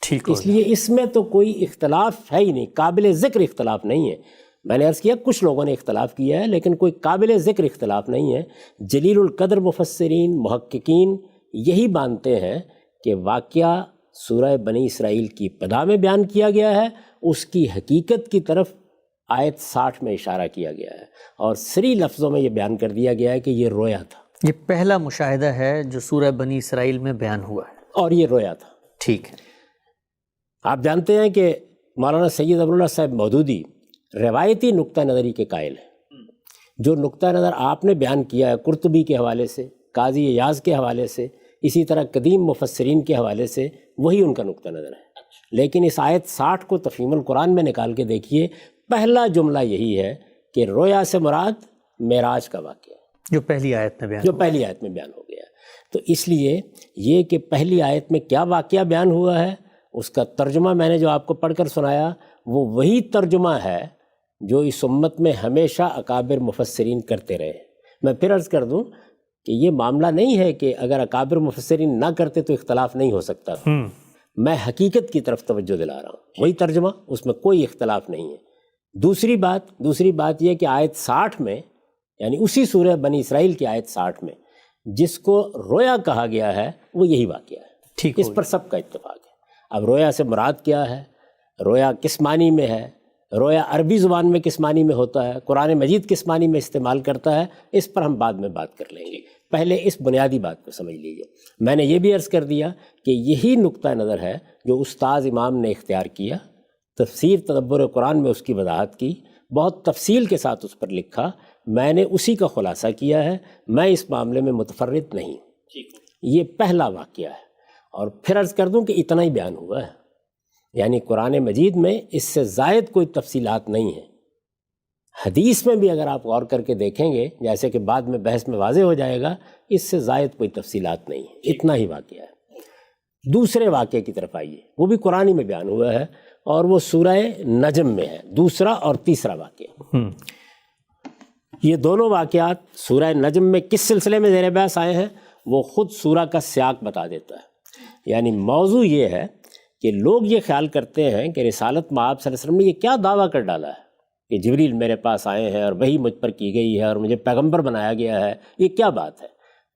ٹھیک، اس لیے اس میں تو کوئی اختلاف ہے ہی نہیں، قابل ذکر اختلاف نہیں ہے۔ میں نے عرض کیا کچھ لوگوں نے اختلاف کیا ہے لیکن کوئی قابل ذکر اختلاف نہیں ہے۔ جلیل القدر مفسرین محققین یہی مانتے ہیں کہ واقعہ سورہ بنی اسرائیل کی ابتدا میں بیان کیا گیا ہے، اس کی حقیقت کی طرف آیت 60 میں اشارہ کیا گیا ہے، اور صریح لفظوں میں یہ بیان کر دیا گیا ہے کہ یہ رویا تھا۔ یہ پہلا مشاہدہ ہے جو سورہ بنی اسرائیل میں بیان ہوا ہے، اور یہ رویا تھا۔ ٹھیک ہے۔ آپ جانتے ہیں کہ مولانا سید ابواللہ صاحب مودودی روایتی نقطہ نظری کے قائل ہیں۔ جو نقطہ نظر آپ نے بیان کیا ہے قرطبی کے حوالے سے، قاضی ایاز کے حوالے سے، اسی طرح قدیم مفسرین کے حوالے سے، وہی ان کا نقطہ نظر ہے۔ لیکن اس آیت 60 کو تفہیم القرآن میں نکال کے دیکھیے، پہلا جملہ یہی ہے کہ رویا سے مراد معراج کا واقعہ ہے، جو پہلی آیت میں بیان جو پہلی آیت میں بیان ہو گیا ہے۔ تو اس لیے یہ کہ پہلی آیت میں کیا واقعہ بیان ہوا ہے، اس کا ترجمہ میں نے جو آپ کو پڑھ کر سنایا وہ وہی ترجمہ ہے جو اس امت میں ہمیشہ اکابر مفسرین کرتے رہے۔ میں پھر عرض کر دوں کہ یہ معاملہ نہیں ہے کہ اگر اکابر مفسرین نہ کرتے تو اختلاف نہیں ہو سکتا تھا، میں حقیقت کی طرف توجہ دلا رہا ہوں، وہی ترجمہ، اس میں کوئی اختلاف نہیں ہے۔ دوسری بات یہ کہ آیت 60 میں، یعنی اسی سورہ بنی اسرائیل کی آیت 60 میں جس کو رویا کہا گیا ہے وہ یہی واقعہ ہے، ٹھیک، اس پر سب کا اتفاق ہے۔ اب رویا سے مراد کیا ہے، رویا کس معنی میں ہے، رویا عربی زبان میں کس معنی میں ہوتا ہے، قرآن مجید کس معنی میں استعمال کرتا ہے، اس پر ہم بعد میں بات کر لیں گے، پہلے اس بنیادی بات کو سمجھ لیجیے۔ میں نے یہ بھی عرض کر دیا کہ یہی نقطہ نظر ہے جو استاذ امام نے اختیار کیا، تفسیر تدبر قرآن میں اس کی وضاحت کی، بہت تفصیل کے ساتھ اس پر لکھا، میں نے اسی کا خلاصہ کیا ہے، میں اس معاملے میں متفرد نہیں۔ یہ پہلا واقعہ ہے، اور پھر عرض کر دوں کہ اتنا ہی بیان ہوا ہے، یعنی قرآن مجید میں اس سے زائد کوئی تفصیلات نہیں ہیں۔ حدیث میں بھی اگر آپ غور کر کے دیکھیں گے، جیسے کہ بعد میں بحث میں واضح ہو جائے گا، اس سے زائد کوئی تفصیلات نہیں ہیں، اتنا ہی واقعہ ہے۔ دوسرے واقعے کی طرف آئیے، وہ بھی قرآن میں بیان ہوا ہے، اور وہ سورہ نجم میں ہے، دوسرا اور تیسرا واقعہ۔ یہ دونوں واقعات سورہ نجم میں کس سلسلے میں زیر بحث آئے ہیں وہ خود سورہ کا سیاق بتا دیتا ہے۔ یعنی موضوع یہ ہے کہ لوگ یہ خیال کرتے ہیں کہ رسالت مآب صلی اللہ علیہ وسلم نے یہ کیا دعویٰ کر ڈالا ہے کہ جبریل میرے پاس آئے ہیں اور وہی مجھ پر کی گئی ہے اور مجھے پیغمبر بنایا گیا ہے، یہ کیا بات ہے؟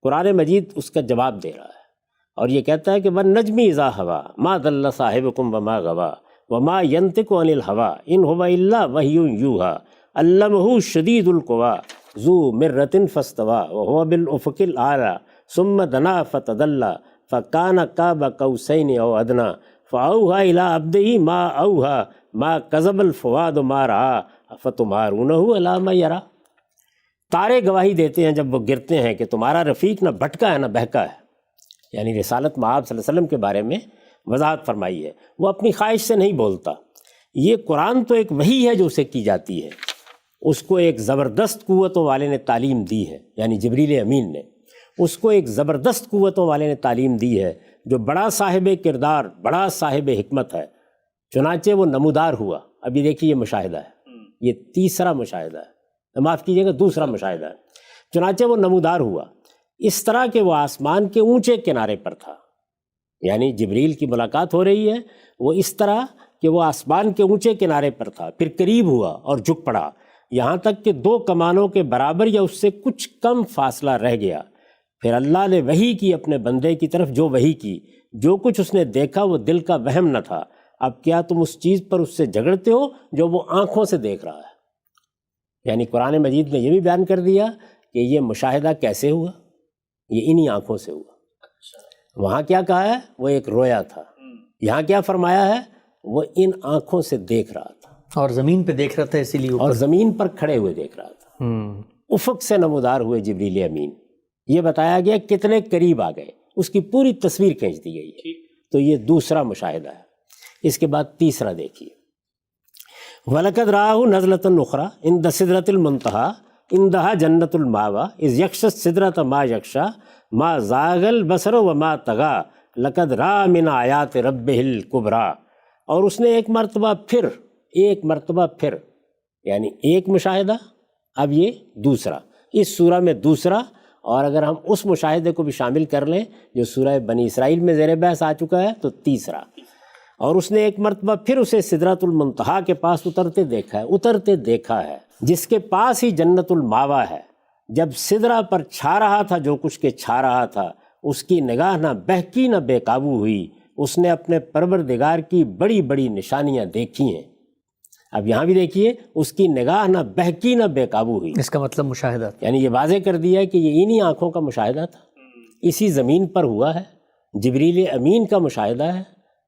قرآن مجید اس کا جواب دے رہا ہے، اور یہ کہتا ہے کہ وَالنَّجْمِ إِذَا هَوَىٰ مَا ضَلَّ صَاحِبُكُمْ وَمَا غَوَىٰ وَمَا يَنطِقُ عَنِ الْهَوَىٰ إِنْ هُوَ إِلَّا وَحْيٌ يُوحَىٰ عَلَّمَهُ شَدِيدُ الْقُوَىٰ ذُو مِرَّةٍ فَاسْتَوَىٰ وَهُوَ بِالْأُفُقِ الْأَعْلَىٰ ثُمَّ دَنَا فَتَدَلَّىٰ فَكَانَ قَابَ قَوْسَيْنِ أَوْ أَدْنَىٰ فَأَوْحَىٰ إِلَىٰ عَبْدِهِ مَا أَوْحَىٰ مَا كَذَبَ الْفُؤَادُ مَا رَأَىٰ أَفَتُمَارُونَهُ عَلَىٰ مَا يَرَىٰ۔ تارے گواہی دیتے ہیں جب وہ گرتے ہیں کہ تمہارا رفیق نہ بھٹکا ہے نہ بہکا ہے، یعنی رسالت مآب صلی اللہ علیہ وسلم کے بارے میں وضاحت فرمائی ہے، وہ اپنی خواہش سے نہیں بولتا۔ یہ قرآن تو ایک وحی ہے جو اسے کی جاتی ہے، اس کو ایک زبردست قوتوں والے نے تعلیم دی ہے، یعنی جبریل امین نے اس کو ایک زبردست قوتوں والے نے تعلیم دی ہے، جو بڑا صاحب کردار، بڑا صاحب حکمت ہے، چنانچہ وہ نمودار ہوا۔ ابھی دیکھیے یہ مشاہدہ ہے، یہ تیسرا مشاہدہ ہے، معاف کیجیے گا دوسرا مشاہدہ ہے۔ چنانچہ وہ نمودار ہوا اس طرح کہ وہ آسمان کے اونچے کنارے پر تھا، یعنی جبریل کی ملاقات ہو رہی ہے، وہ اس طرح کہ وہ آسمان کے اونچے کنارے پر تھا، پھر قریب ہوا اور جھک پڑا، یہاں تک کہ 2 کمانوں کے برابر یا اس سے کچھ کم فاصلہ رہ گیا۔ پھر اللہ نے وحی کی اپنے بندے کی طرف، جو وحی کی، جو کچھ اس نے دیکھا وہ دل کا وہم نہ تھا۔ اب کیا تم اس چیز پر اس سے جھگڑتے ہو جو وہ آنکھوں سے دیکھ رہا ہے؟ یعنی قرآن مجید نے یہ بھی بیان کر دیا کہ یہ مشاہدہ کیسے ہوا، یہ انہی آنکھوں سے ہوا۔ وہاں کیا کہا ہے، وہ ایک رویا تھا، یہاں کیا فرمایا ہے، وہ ان آنکھوں سے دیکھ رہا تھا، اور زمین پہ دیکھ رہا تھا، اسی لیے اور زمین پر کھڑے ہوئے دیکھ رہا تھا۔ افق سے نمودار ہوئے جبریل امین، یہ بتایا گیا کتنے قریب آ گئے، اس کی پوری تصویر کھینچ دی گئی ہے۔ تو یہ دوسرا مشاہدہ ہے۔ اس کے بعد تیسرا دیکھیے، وَلَقَدْ رَآهُ نَزْلَةً أُخْرَىٰ عِندَ سِدْرَةِ الْمُنتَهَىٰ عِندَهَا جَنَّةُ الْمَأْوَىٰ إِذْ يَغْشَى السِّدْرَةَ مَا يَغْشَىٰ مَا زَاغَ الْبَصَرُ وَمَا طَغَىٰ لَقَدْ رَأَىٰ مِنْ آيَاتِ رَبِّهِ الْكُبْرَىٰ۔ اور اس نے ایک مرتبہ پھر یعنی ایک مشاہدہ، اب یہ دوسرا، اس سورہ میں دوسرا، اور اگر ہم اس مشاہدے کو بھی شامل کر لیں جو سورہ بنی اسرائیل میں زیر بحث آ چکا ہے تو تیسرا۔ اور اس نے ایک مرتبہ پھر اسے سدرۃ المنتہا کے پاس اترتے دیکھا ہے جس کے پاس ہی جنت الماوا ہے۔ جب سدرہ پر چھا رہا تھا جو کچھ کے چھا رہا تھا، اس کی نگاہ نہ بہکی نہ بے قابو ہوئی، اس نے اپنے پروردگار کی بڑی بڑی نشانیاں دیکھی ہیں۔ اب یہاں بھی دیکھیے، اس کی نگاہ نہ بہکی نہ بے قابو ہوئی، اس کا مطلب مشاہدہ، یعنی یہ واضح کر دیا کہ یہ انہی آنکھوں کا مشاہدہ تھا، اسی زمین پر ہوا ہے، جبریل امین کا مشاہدہ ہے۔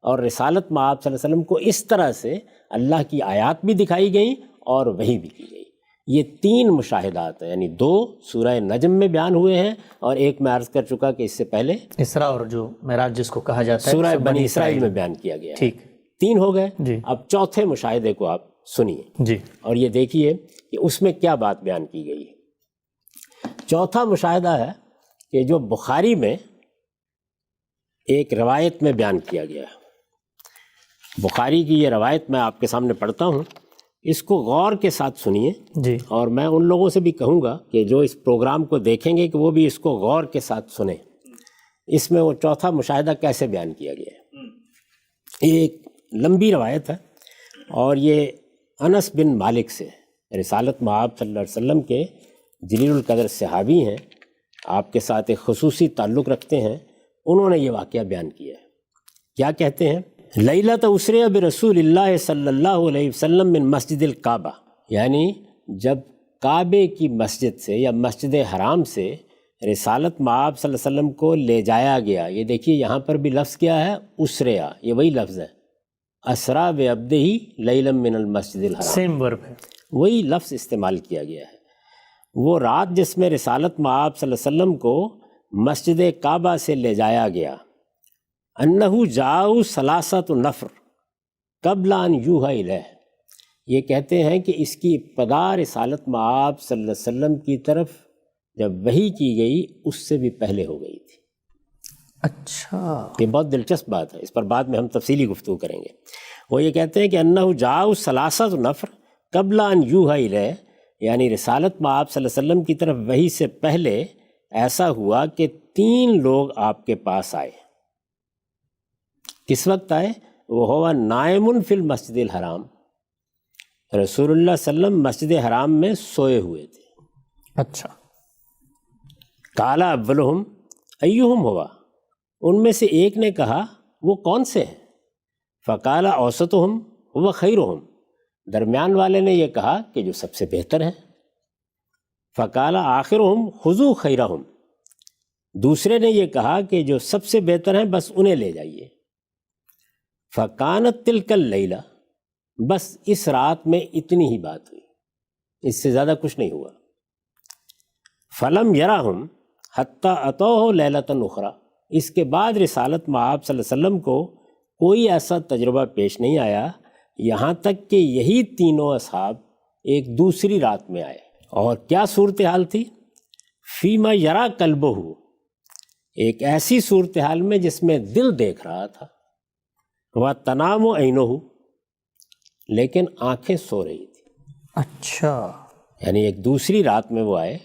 اور رسالت مآب صلی اللہ علیہ وسلم کو اس طرح سے اللہ کی آیات بھی دکھائی گئیں اور وحی بھی کی گئی۔ یہ 3 مشاہدات ہیں، یعنی 2 سورہ نجم میں بیان ہوئے ہیں، اور ایک میں عرض کر چکا کہ اس سے پہلے اسراء اور جو معراج جس کو کہا جاتا ہے سورہ بنی اسرائیل میں بیان کیا گیا ہے۔ ٹھیک، 3 ہو گئے جی۔ اب چوتھے مشاہدے کو آپ سنیے جی، اور یہ دیکھیے کہ اس میں کیا بات بیان کی گئی ہے۔ چوتھا مشاہدہ ہے کہ جو بخاری میں ایک روایت میں بیان کیا گیا ہے۔ بخاری کی یہ روایت میں آپ کے سامنے پڑھتا ہوں اس کو غور کے ساتھ سنیے جی اور میں ان لوگوں سے بھی کہوں گا کہ جو اس پروگرام کو دیکھیں گے کہ وہ بھی اس کو غور کے ساتھ سنیں. اس میں وہ چوتھا مشاہدہ کیسے بیان کیا گیا ہے. یہ ایک لمبی روایت ہے اور یہ انس بن مالک سے، رسالت مآب صلی اللہ علیہ وسلم کے جلیل القدر صحابی ہیں، آپ کے ساتھ ایک خصوصی تعلق رکھتے ہیں. انہوں نے یہ واقعہ بیان کیا ہے. کیا کہتے ہیں؟ لیلۃ اسریٰ برسول اللہ صلی اللہ علیہ وسلم من مسجد الکعبہ، یعنی جب کعبے کی مسجد سے یا مسجد حرام سے رسالت مآب صلی اللہ علیہ وسلم کو لے جایا گیا. یہ دیکھیے یہاں پر بھی لفظ کیا ہے؟ اسریٰ، یہ وہی لفظ ہے، اسریٰ بعبدہ لیلا من المسجد الحرام، سیم ورب ہے، وہی لفظ استعمال کیا گیا ہے. وہ رات جس میں رسالت مآب صلی اللہ علیہ وسلم کو مسجد کعبہ سے لے جایا گیا، انہو جاؤ ثلاثۃ نفر قبل ان یوحی الیہ، یہ کہتے ہیں کہ اس کی ابتدا رسالت مآب صلی اللہ علیہ وسلم کی طرف جب وحی کی گئی اس سے بھی پہلے ہو گئی تھی. اچھا، یہ بہت دلچسپ بات ہے، اس پر بعد میں ہم تفصیلی گفتگو کریں گے. وہ یہ کہتے ہیں کہ انہو جاؤ ثلاثۃ نفر قبل ان یوحی الیہ، یعنی رسالت مآب صلی اللہ علیہ وسلم کی طرف وحی سے پہلے ایسا ہوا کہ 3 لوگ آپ کے پاس آئے. کس وقت آئے؟ وہ ہوا نائم فی المسجد الحرام، رسول اللہ صلی اللہ علیہ وسلم مسجد حرام میں سوئے ہوئے تھے. اچھا، قال اولہم ایہم ہوا، ان میں سے ایک نے کہا وہ کون سے ہیں؟ فقال اوسطہم ہوا خیرہم، درمیان والے نے یہ کہا کہ جو سب سے بہتر ہیں. فقال آخرہم خذوا خیرہم، دوسرے نے یہ کہا کہ جو سب سے بہتر ہیں بس انہیں لے جائیے. فکانت تلک اللیلہ، بس اس رات میں اتنی ہی بات ہوئی، اس سے زیادہ کچھ نہیں ہوا. فلم یراہم حتی اتوہ لیلۃ اخری، اس کے بعد رسالت مآب صلی اللہ علیہ وسلم کو کوئی ایسا تجربہ پیش نہیں آیا یہاں تک کہ یہی تینوں اصحاب ایک دوسری رات میں آئے. اور کیا صورتحال تھی؟ فیما یرا قلبہ، ایک ایسی صورتحال میں جس میں دل دیکھ رہا تھا، وہ تنام عینہ، لیکن آنکھیں سو رہی تھی. اچھا، یعنی ایک دوسری رات میں وہ آئے.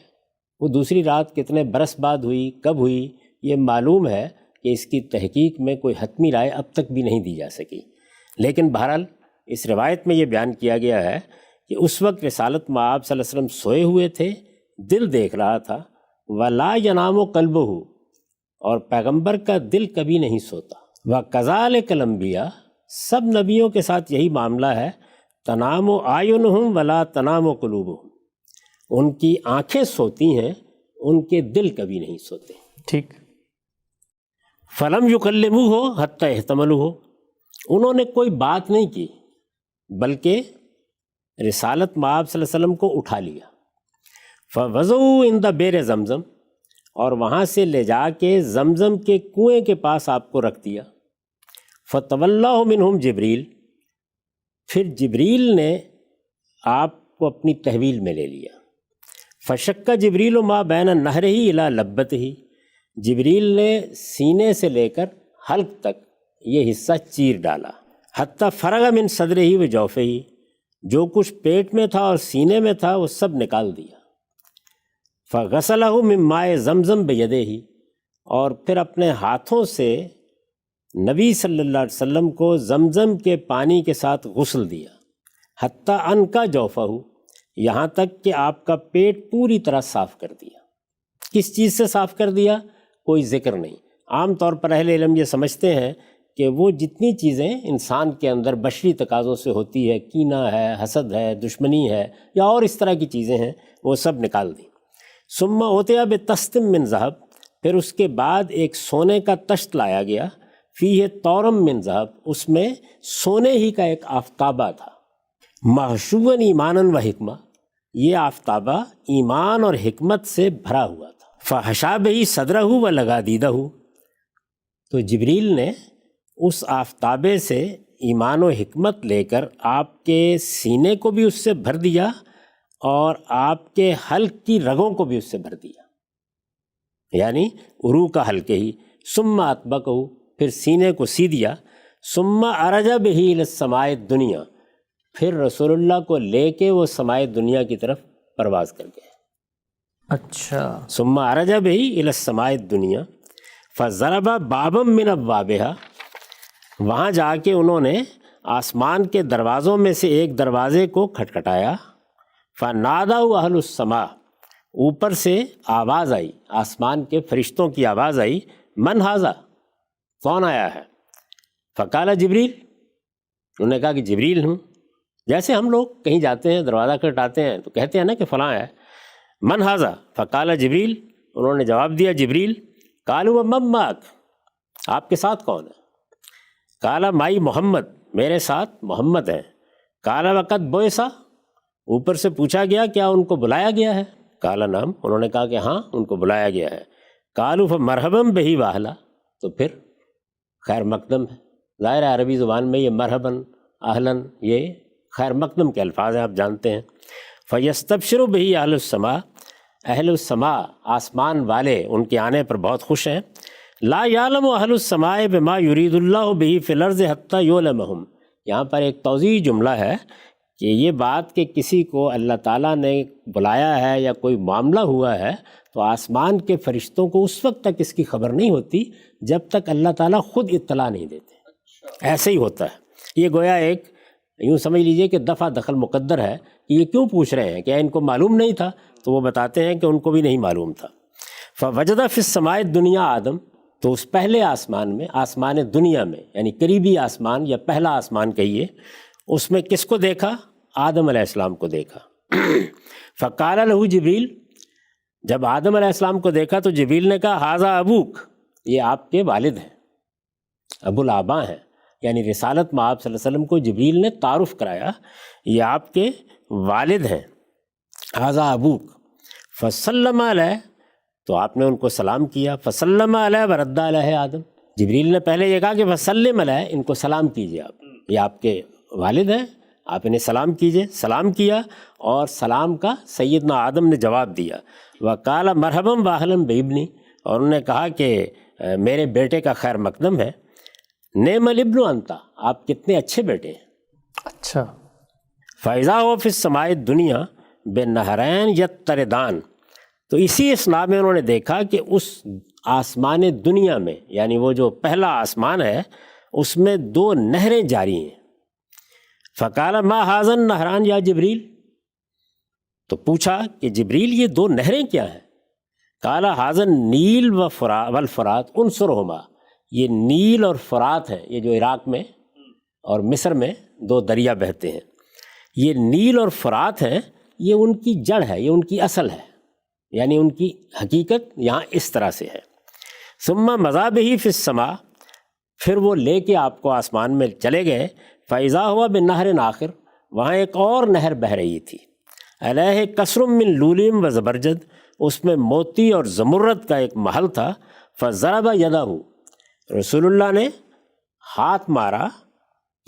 وہ دوسری رات کتنے برس بعد ہوئی، کب ہوئی، یہ معلوم ہے کہ اس کی تحقیق میں کوئی حتمی رائے اب تک بھی نہیں دی جا سکی. لیکن بہرحال اس روایت میں یہ بیان کیا گیا ہے کہ اس وقت رسالت مآب صلی اللہ علیہ وسلم سوئے ہوئے تھے، دل دیکھ رہا تھا. ولا ینام قلبہ، اور پیغمبر کا دل کبھی نہیں سوتا. وکذالک الانبیاء، سب نبیوں کے ساتھ یہی معاملہ ہے. تنام اعینہم ولا تنام قلوبہم، ان کی آنکھیں سوتی ہیں، ان کے دل کبھی نہیں سوتے. ٹھیک. فلم یکلموہ حتی احتملوہ، انہوں نے کوئی بات نہیں کی بلکہ رسالت مآب صلی اللہ علیہ وسلم کو اٹھا لیا. فوضعوا عند بئر زمزم، اور وہاں سے لے جا کے زمزم کے کنویں کے پاس آپ کو رکھ دیا. فتولیٰ منہم جبریل، پھر جبریل نے آپ کو اپنی تحویل میں لے لیا. فشک جبریل ما بین نہرہ الی لبتہ، جبریل نے سینے سے لے کر حلق تک یہ حصہ چیر ڈالا. حتی فرغ من صدرہ و جوفہ، جو کچھ پیٹ میں تھا اور سینے میں تھا وہ سب نکال دیا. فغسلہ من ماء زمزم بیدہ، اور پھر اپنے ہاتھوں سے نبی صلی اللہ علیہ وسلم کو زمزم کے پانی کے ساتھ غسل دیا. حتی انکا جوفہ، یہاں تک کہ آپ کا پیٹ پوری طرح صاف کر دیا. کس چیز سے صاف کر دیا؟ کوئی ذکر نہیں. عام طور پر اہل علم یہ سمجھتے ہیں کہ وہ جتنی چیزیں انسان کے اندر بشری تقاضوں سے ہوتی ہے، کینہ ہے، حسد ہے، دشمنی ہے، یا اور اس طرح کی چیزیں ہیں، وہ سب نکال دیں. ثم اوتیا بتستم من ذہب، پھر اس کے بعد ایک سونے کا تشت لایا گیا. فیہ طورم من ذہب، اس میں سونے ہی کا ایک آفتابہ تھا. محشوباً ایمانا و حکمہ، یہ آفتابہ ایمان اور حکمت سے بھرا ہوا تھا. فحشا بہ صدرہ و لگا دیدہ، تو جبریل نے اس آفتابے سے ایمان و حکمت لے کر آپ کے سینے کو بھی اس سے بھر دیا اور آپ کے حلق کی رگوں کو بھی اس سے بھر دیا، یعنی عروق کا حلقے ہی. ثم اطبقہ، پھر سینے کو سی دیا. ثم عرج بہ الی السماء الدنیا، پھر رسول اللہ کو لے کے وہ سمائے دنیا کی طرف پرواز کر گئے۔ اچھا، ثم عرج بہ الی السماء الدنیا فضرب بابا من ابوابها، وہاں جا کے انہوں نے آسمان کے دروازوں میں سے ایک دروازے کو کھٹکھٹایا، فنادوا اہل السماء، اوپر سے آواز آئی، آسمان کے فرشتوں کی آواز آئی، من ھذا، کون آیا ہے؟ فقال جبریل، انہوں نے کہا کہ جبریل ہوں۔ جیسے ہم لوگ کہیں جاتے ہیں دروازہ کھٹکھٹاتے ہیں تو کہتے ہیں نا کہ فلاں ہے، من ھذا، فقال جبریل، انہوں نے جواب دیا جبریل، قالوا ومن معک، آپ کے ساتھ کون ہے؟ قال مائی محمد، میرے ساتھ محمد ہیں۔ قال وقد بعث، اوپر سے پوچھا گیا کیا ان کو بلایا گیا ہے؟ قال نعم، انہوں نے کہا کہ ہاں ان کو بلایا گیا ہے۔ قالوا فمرحبا بہ واہلا، تو پھر خیر مقدم ہے، ظاہر ہے عربی زبان میں یہ مرحباً اہلاً یہ خیر مقدم کے الفاظ ہیں، آپ جانتے ہیں۔ فیستبشر بہ اہل السماء، اہل السماء آسمان والے ان کے آنے پر بہت خوش ہیں۔ لا یعلم اہل السماء بما یرید اللہ بہ فی الارض حتی یعلمہم، یہاں پر ایک توضیحی جملہ ہے کہ یہ بات کہ کسی کو اللہ تعالیٰ نے بلایا ہے یا کوئی معاملہ ہوا ہے تو آسمان کے فرشتوں کو اس وقت تک اس کی خبر نہیں ہوتی جب تک اللہ تعالیٰ خود اطلاع نہیں دیتے۔ ایسے ہی ہوتا ہے، یہ گویا ایک یوں سمجھ لیجئے کہ دفع دخل مقدر ہے کہ یہ کیوں پوچھ رہے ہیں، کیا ان کو معلوم نہیں تھا؟ تو وہ بتاتے ہیں کہ ان کو بھی نہیں معلوم تھا۔ فوجد فی السماء الدنیا آدم، تو اس پہلے آسمان میں، آسمان دنیا میں یعنی قریبی آسمان یا پہلا آسمان کہیے، اس میں کس کو دیکھا؟ آدم علیہ السلام کو دیکھا۔ فقال لہ جبریل، جب آدم علیہ السلام کو دیکھا تو جبریل نے کہا ھذا ابوک، یہ آپ کے والد ہیں، ابو الآباء ہیں، یعنی رسالت میں آپ صلی اللہ علیہ وسلم کو جبریل نے تعارف کرایا، یہ آپ کے والد ہیں، ھذا ابوک۔ فسلم علیہ، تو آپ نے ان کو سلام کیا، فسلم علیہ ورد علیہ آدم، جبریل نے پہلے یہ کہا کہ فسلم علیہ، ان کو سلام کیجیے، آپ یہ آپ کے والد ہیں، آپ انہیں سلام کیجیے۔ سلام کیا اور سلام کا سیدنا آدم نے جواب دیا۔ وقال مرحبا واہلا بابنی، اور انہوں نے کہا کہ میرے بیٹے کا خیر مقدم ہے۔ نعم الابن انت، آپ کتنے اچھے بیٹے ہیں۔ اچھا، فاذا هو فی السماء الدنیا بنہرین یتردان، تو اسی اسنا میں انہوں نے دیکھا کہ اس آسمان دنیا میں یعنی وہ جو پہلا آسمان ہے اس میں دو نہریں جاری ہیں۔ فقال ما ھذا النہران یا جبریل، تو پوچھا کہ جبریل یہ دو نہریں کیا ہیں؟ قال ھذا النیل والفرات انصرہما، یہ نیل اور فرات ہیں، یہ جو عراق میں اور مصر میں دو دریا بہتے ہیں، یہ نیل اور فرات ہیں، یہ ان کی جڑ ہے، یہ ان کی اصل ہے، یعنی ان کی حقیقت یہاں اس طرح سے ہے۔ ثم مضی بہ فی السماء، پھر وہ لے کے آپ کو آسمان میں چلے گئے۔ فاذا ہوا بنہر آخر، وہاں ایک اور نہر بہہ رہی تھی، علیہ کثر من لولیم و زبرجد، اس میں موتی اور زمرد کا ایک محل تھا۔ فضرب یدہ، رسول اللہ نے ہاتھ مارا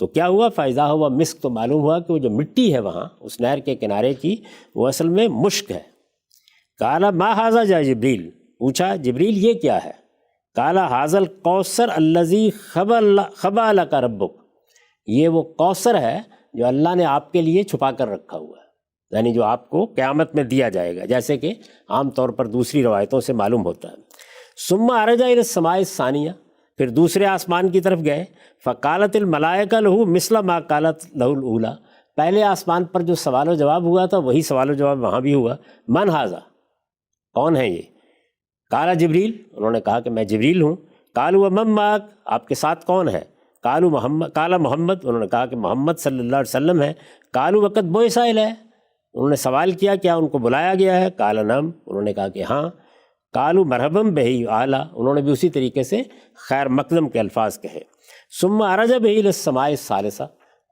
تو کیا ہوا؟ فاذا ہوا مسک، تو معلوم ہوا کہ وہ جو مٹی ہے وہاں اس نہر کے کنارے کی وہ اصل میں مشک ہے۔ قال ما ھذا یا جبریل، پوچھا جبریل یہ کیا ہے؟ قال ھذا الکوثر الذی خبأ لک ربک، یہ وہ کوثر ہے جو اللہ نے آپ کے لیے چھپا کر رکھا ہوا ہے، یعنی جو آپ کو قیامت میں دیا جائے گا، جیسے کہ عام طور پر دوسری روایتوں سے معلوم ہوتا ہے۔ ثم عرج الی السماء الثانیہ، پھر دوسرے آسمان کی طرف گئے۔ فقالت الملائکہ لہ مثل ما قالت لہ الاولی، پہلے آسمان پر جو سوال و جواب ہوا تھا وہی سوال و جواب وہاں بھی ہوا۔ من ھذا، کون ہے یہ؟ قال جبریل، انہوں نے کہا کہ میں جبریل ہوں۔ قالوا ومن معک، آپ کے ساتھ کون ہے؟ قالوا محمد، قال محمد، انہوں نے کہا کہ محمد صلی اللہ علیہ وسلم ہے۔ قالوا وقد بعث الیہ، انہوں نے سوال کیا کیا ان کو بلایا گیا ہے؟ قال نعم، انہوں نے کہا کہ ہاں۔ قالوا مرحبا بہ اعلیٰ، انہوں نے بھی اسی طریقے سے خیر مقدم کے الفاظ کہے۔ ثم عرج بہ الی السماء الثالثہ،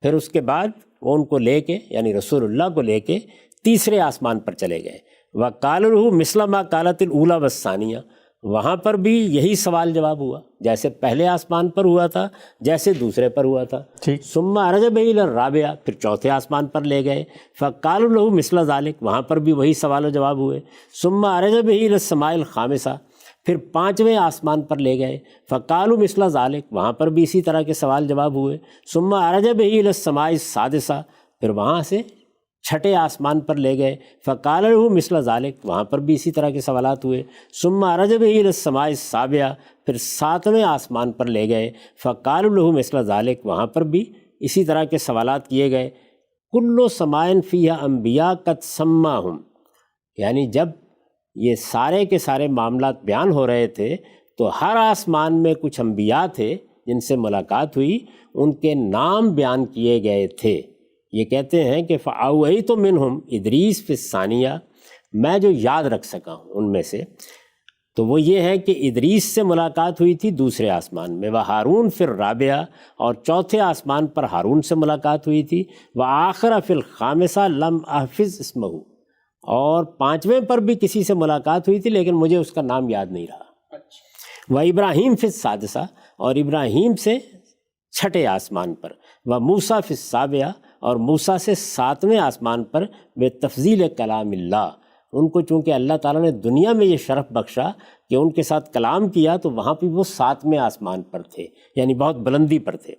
پھر اس کے بعد وہ ان کو لے کے یعنی رسول اللہ کو لے کے تیسرے آسمان پر چلے گئے۔ وقال له مثل ما قالت الاولی والثانیہ، وہاں پر بھی یہی سوال جواب ہوا، جیسے پہلے آسمان پر ہوا تھا جیسے دوسرے پر ہوا تھا۔ ٹھیک۔ ثم عرج بہ الی الرابعہ، پھر چوتھے آسمان پر لے گئے۔ فقال له مثل ذلک، وہاں پر بھی وہی سوال و جواب ہوئے۔ ثم عرج بہ الی السماء الخامسہ، پھر پانچویں آسمان پر لے گئے۔ فقالوا مثل ذلک، وہاں پر بھی اسی طرح کے سوال جواب ہوئے۔ ثم عرج بہ الی السماء السادسہ، پھر وہاں سے چھٹے آسمان پر لے گئے، فقال له مثل ذالک، وہاں پر بھی اسی طرح کے سوالات ہوئے، ثم عرج به الى السماء السابعہ، پھر 7ویں آسمان پر لے گئے، فقال له مثل ذالک، وہاں پر بھی اسی طرح کے سوالات کیے گئے، کل سماء فیہا انبیاء قد سماہم، یعنی جب یہ سارے کے سارے معاملات بیان ہو رہے تھے تو ہر آسمان میں کچھ انبیاء تھے جن سے ملاقات ہوئی، ان کے نام بیان کیے گئے تھے۔ یہ کہتے ہیں کہ فَأَوْحَيْتُ مِنْهُمْ اِدْرِيسَ فِي الثَّانِيَةِ، میں جو یاد رکھ سکا ہوں ان میں سے تو وہ یہ ہے کہ ادریس سے ملاقات ہوئی تھی دوسرے آسمان میں، وہارون فی الرابعہ، اور چوتھے آسمان پر ہارون سے ملاقات ہوئی تھی، وآخر فی الخامسہ لم احفظ اسمہ، اور 5ویں پر بھی کسی سے ملاقات ہوئی تھی لیکن مجھے اس کا نام یاد نہیں رہا، وابراہیم فی السادسہ، اور ابراہیم سے چھٹے آسمان پر، وموسیٰ فی السابعہ، اور موسیٰ سے 7ویں آسمان پر، بے تفضیل کلام اللہ، ان کو چونکہ اللہ تعالیٰ نے دنیا میں یہ شرف بخشا کہ ان کے ساتھ کلام کیا تو وہاں پہ وہ 7ویں آسمان پر تھے، یعنی بہت بلندی پر تھے۔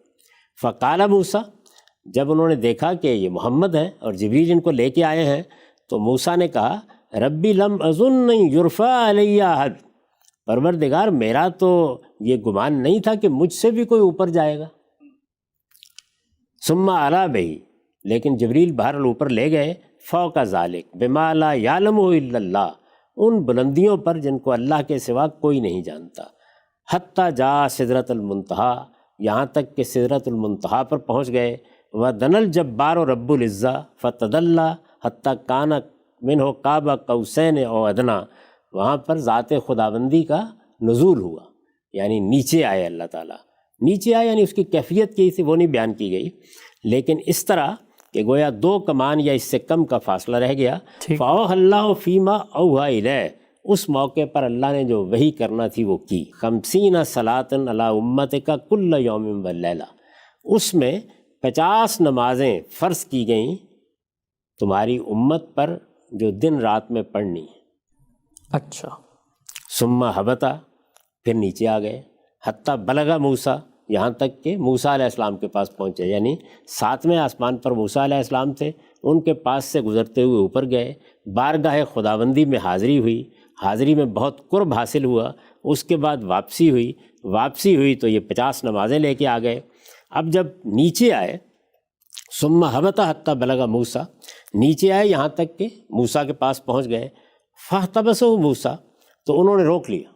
فقال موسیٰ، جب انہوں نے دیکھا کہ یہ محمد ہیں اور جبریل ان کو لے کے آئے ہیں تو موسیٰ نے کہا ربی لم اظن یرفع علیہ احد، پروردگار میرا تو یہ گمان نہیں تھا کہ مجھ سے بھی کوئی اوپر جائے گا۔ ثم علا بہی، لیکن جبریل بہرحال اوپر لے گئے، فوق ذالک بما لا یعلمہ الا اللہ، ان بلندیوں پر جن کو اللہ کے سوا کوئی نہیں جانتا، حتیٰ جاء سدرۃ المنتہا، یہاں تک کہ سدرۃ المنتہا پر پہنچ گئے، وَدَنَا الْجَبَّارُ رَبُّ الْعِزَّةِ فَتَدَلَّى حَتَّى كَانَ مِنْهُ قَابَ قَوْسَيْنِ أَوْ أَدْنَىٰ، وہاں پر ذات خداوندی کا نزول ہوا، یعنی نیچے آئے اللہ تعالیٰ، نیچے آئے یعنی اس کی کیفیت کی تھی وہ نہیں بیان کی گئی، لیکن اس طرح کہ گویا 2 کمان یا اس سے کم کا فاصلہ رہ گیا۔ فَأَوْحَى اللَّهُ فِيمَا أَوْحَىٰ إِلَيْهِ، اس موقع پر اللہ نے جو وحی کرنا تھی وہ کی، 50 صلاۃ علی امتک کل یوم واللیلہ، اس میں 50 نمازیں فرض کی گئیں تمہاری امت پر جو دن رات میں پڑھنی ہے۔ اچھا، ثم ہبطا، پھر نیچے آ گئے، حتیٰ بلغ موسیٰ، یہاں تک کہ موسیٰ علیہ السلام کے پاس پہنچے، یعنی 7ویں آسمان پر موسیٰ علیہ السلام تھے، ان کے پاس سے گزرتے ہوئے اوپر گئے، بارگاہ خداوندی میں حاضری ہوئی، حاضری میں بہت قرب حاصل ہوا، اس کے بعد واپسی ہوئی تو یہ 50 نمازیں لے کے آ گئے۔ اب جب نیچے آئے، ثم ہبط حتیٰ بلغ موسیٰ، نیچے آئے یہاں تک کہ موسیٰ کے پاس پہنچ گئے، فاحتبسہ موسیٰ، تو انہوں نے روک لیا،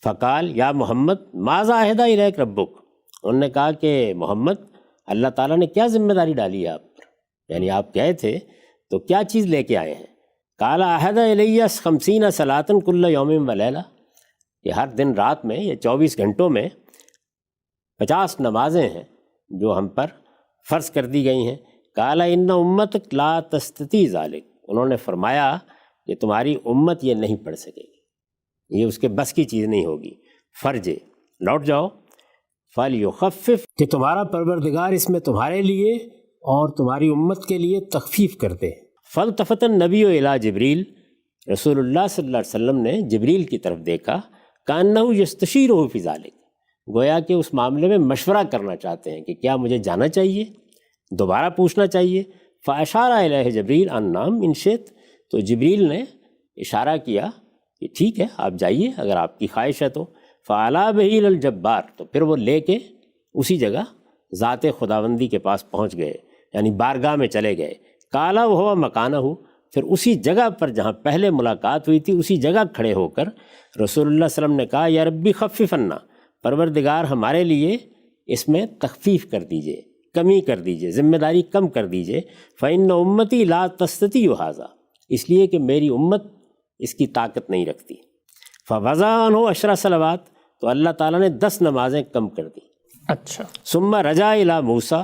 فقال یا محمد ماذا عہد الیک ربک، انہوں نے کہا کہ محمد اللہ تعالیٰ نے کیا ذمہ داری ڈالی ہے آپ پر، یعنی آپ گئے تھے تو کیا چیز لے کے آئے ہیں؟ قال عہد الیہ 50 صلاۃ کل یوم ولیلہ، کہ ہر دن رات میں یہ 24 گھنٹوں میں 50 نمازیں ہیں جو ہم پر فرض کر دی گئی ہیں۔ قال ان امتک لا تستطیع ذلک، انہوں نے فرمایا کہ تمہاری امت یہ نہیں پڑھ سکے گی، یہ اس کے بس کی چیز نہیں ہوگی، فرج لوٹ جاؤ، فَلْيُخَفِّفْ، کہ تمہارا پروردگار اس میں تمہارے لیے اور تمہاری امت کے لیے تخفیف کر دے۔ فَالْتَفَتَ النَّبِيُّ إِلَىٰ جبریل، رسول اللہ صلی اللہ علیہ وسلم نے جبریل کی طرف دیکھا، كَأَنَّهُ يَسْتَشِيرُهُ فِي ذَلِكَ، گویا کہ اس معاملے میں مشورہ کرنا چاہتے ہیں کہ کیا مجھے جانا چاہیے، دوبارہ پوچھنا چاہیے۔ فَأَشَارَ إِلَيْهِ جبریل أَن نَّعَمْ إِن شِئْتَ، تو جبریل نے اشارہ کیا کہ ٹھیک ہے آپ جائیے اگر آپ کی خواہش ہے تو۔ فَعَلَىٰ بِهِ إِلَى الْجَبَّارِ، تو پھر وہ لے کے اسی جگہ ذات خداوندی کے پاس پہنچ گئے، یعنی بارگاہ میں چلے گئے۔ قَالَ وَهُوَ مَكَانَهُ، پھر اسی جگہ پر جہاں پہلے ملاقات ہوئی تھی اسی جگہ کھڑے ہو کر رسول اللہ صلی اللہ علیہ وسلم نے کہا یا ربی خفف عنا، پروردگار ہمارے لیے اس میں تخفیف کر دیجئے، کمی کر دیجئے، ذمہ داری کم کر دیجئے۔ فَإِنَّ أُمَّتِي لَا تَسْتَطِيعُ هَٰذَا، اس لیے کہ میری امت اس کی طاقت نہیں رکھتی۔ فَوَضَعَ عَنْهُ 10 صلوات، تو اللہ تعالیٰ نے 10 نمازیں کم کر دی۔ اچھا، ثم رجع إلى موسیٰ،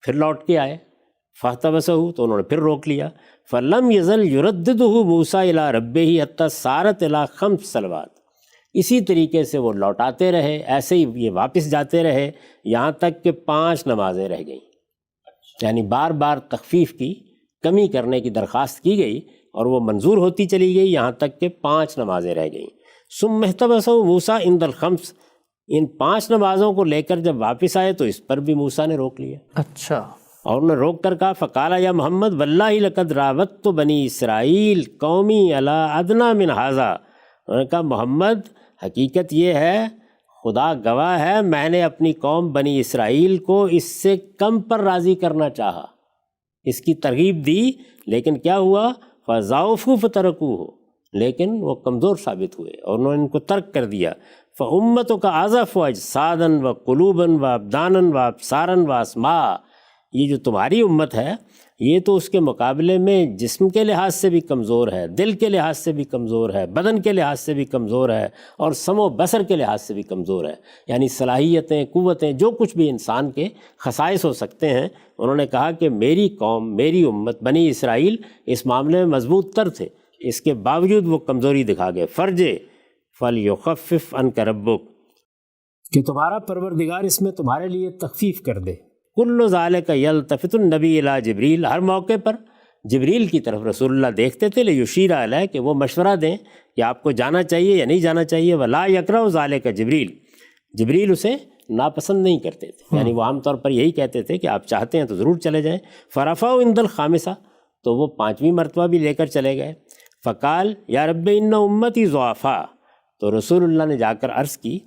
پھر لوٹ کے آئے، فاحتبسہ، تو انہوں نے پھر روک لیا۔ فلم یزل یرددہ موسیٰ إلى ربہ حتیٰ صارت إلى 5 صلوات، اسی طریقے سے وہ لوٹاتے رہے، ایسے ہی یہ واپس جاتے رہے یہاں تک کہ 5 نمازیں رہ گئیں، یعنی بار بار تخفیف کی، کمی کرنے کی درخواست کی گئی اور وہ منظور ہوتی چلی گئی یہاں تک کہ 5 نمازیں رہ گئیں۔ ثم احتبسہ موسیٰ عند ال5، ان 5 نمازوں کو لے کر جب واپس آئے تو اس پر بھی موسیٰ نے روک لیا۔ اچھا، اور انہوں نے روک کر کہا فقال یا محمد واللہ لقد راودت بنی اسرائیل قومی علی ادنی من ھذا، انہوں نے کہا محمد حقیقت یہ ہے، خدا گواہ ہے، میں نے اپنی قوم بنی اسرائیل کو اس سے کم پر راضی کرنا چاہا، اس کی ترغیب دی، لیکن کیا ہوا فضعفوا فترکوہ، لیکن وہ کمزور ثابت ہوئے اور انہوں نے ان کو ترک کر دیا۔ فامتک اضعف اجسادا وقلوبا وابدانا وابصارا واسماء، یہ جو تمہاری امت ہے یہ تو اس کے مقابلے میں جسم کے لحاظ سے بھی کمزور ہے، دل کے لحاظ سے بھی کمزور ہے، بدن کے لحاظ سے بھی کمزور ہے، اور سمع و بصر کے لحاظ سے بھی کمزور ہے، یعنی صلاحیتیں، قوتیں، جو کچھ بھی انسان کے خصائص ہو سکتے ہیں۔ انہوں نے کہا کہ میری قوم، میری امت بنی اسرائیل اس معاملے میں مضبوط تر تھے، اس کے باوجود وہ کمزوری دکھا گئے۔ فرجے فلیخفف عنک ربک، کہ تمہارا پروردگار اس میں تمہارے لیے تخفیف کر دے۔ کل ذالک یلتفت النبی الی جبریل، ہر موقع پر جبریل کی طرف رسول اللہ دیکھتے تھے، لیشیر علیہ، کہ وہ مشورہ دیں کہ آپ کو جانا چاہیے یا نہیں جانا چاہیے۔ ولا یکرہ ذالک جبریل، جبریل اسے ناپسند نہیں کرتے تھے، یعنی وہ عام طور پر یہی کہتے تھے کہ آپ چاہتے ہیں تو ضرور چلے جائیں۔ فرفعوا عند الخامسہ، تو وہ 5ویں مرتبہ بھی لے کر چلے گئے۔ فقال یا رب ان امتی ضعفاء، تو رسول اللہ نے جا کر عرض کی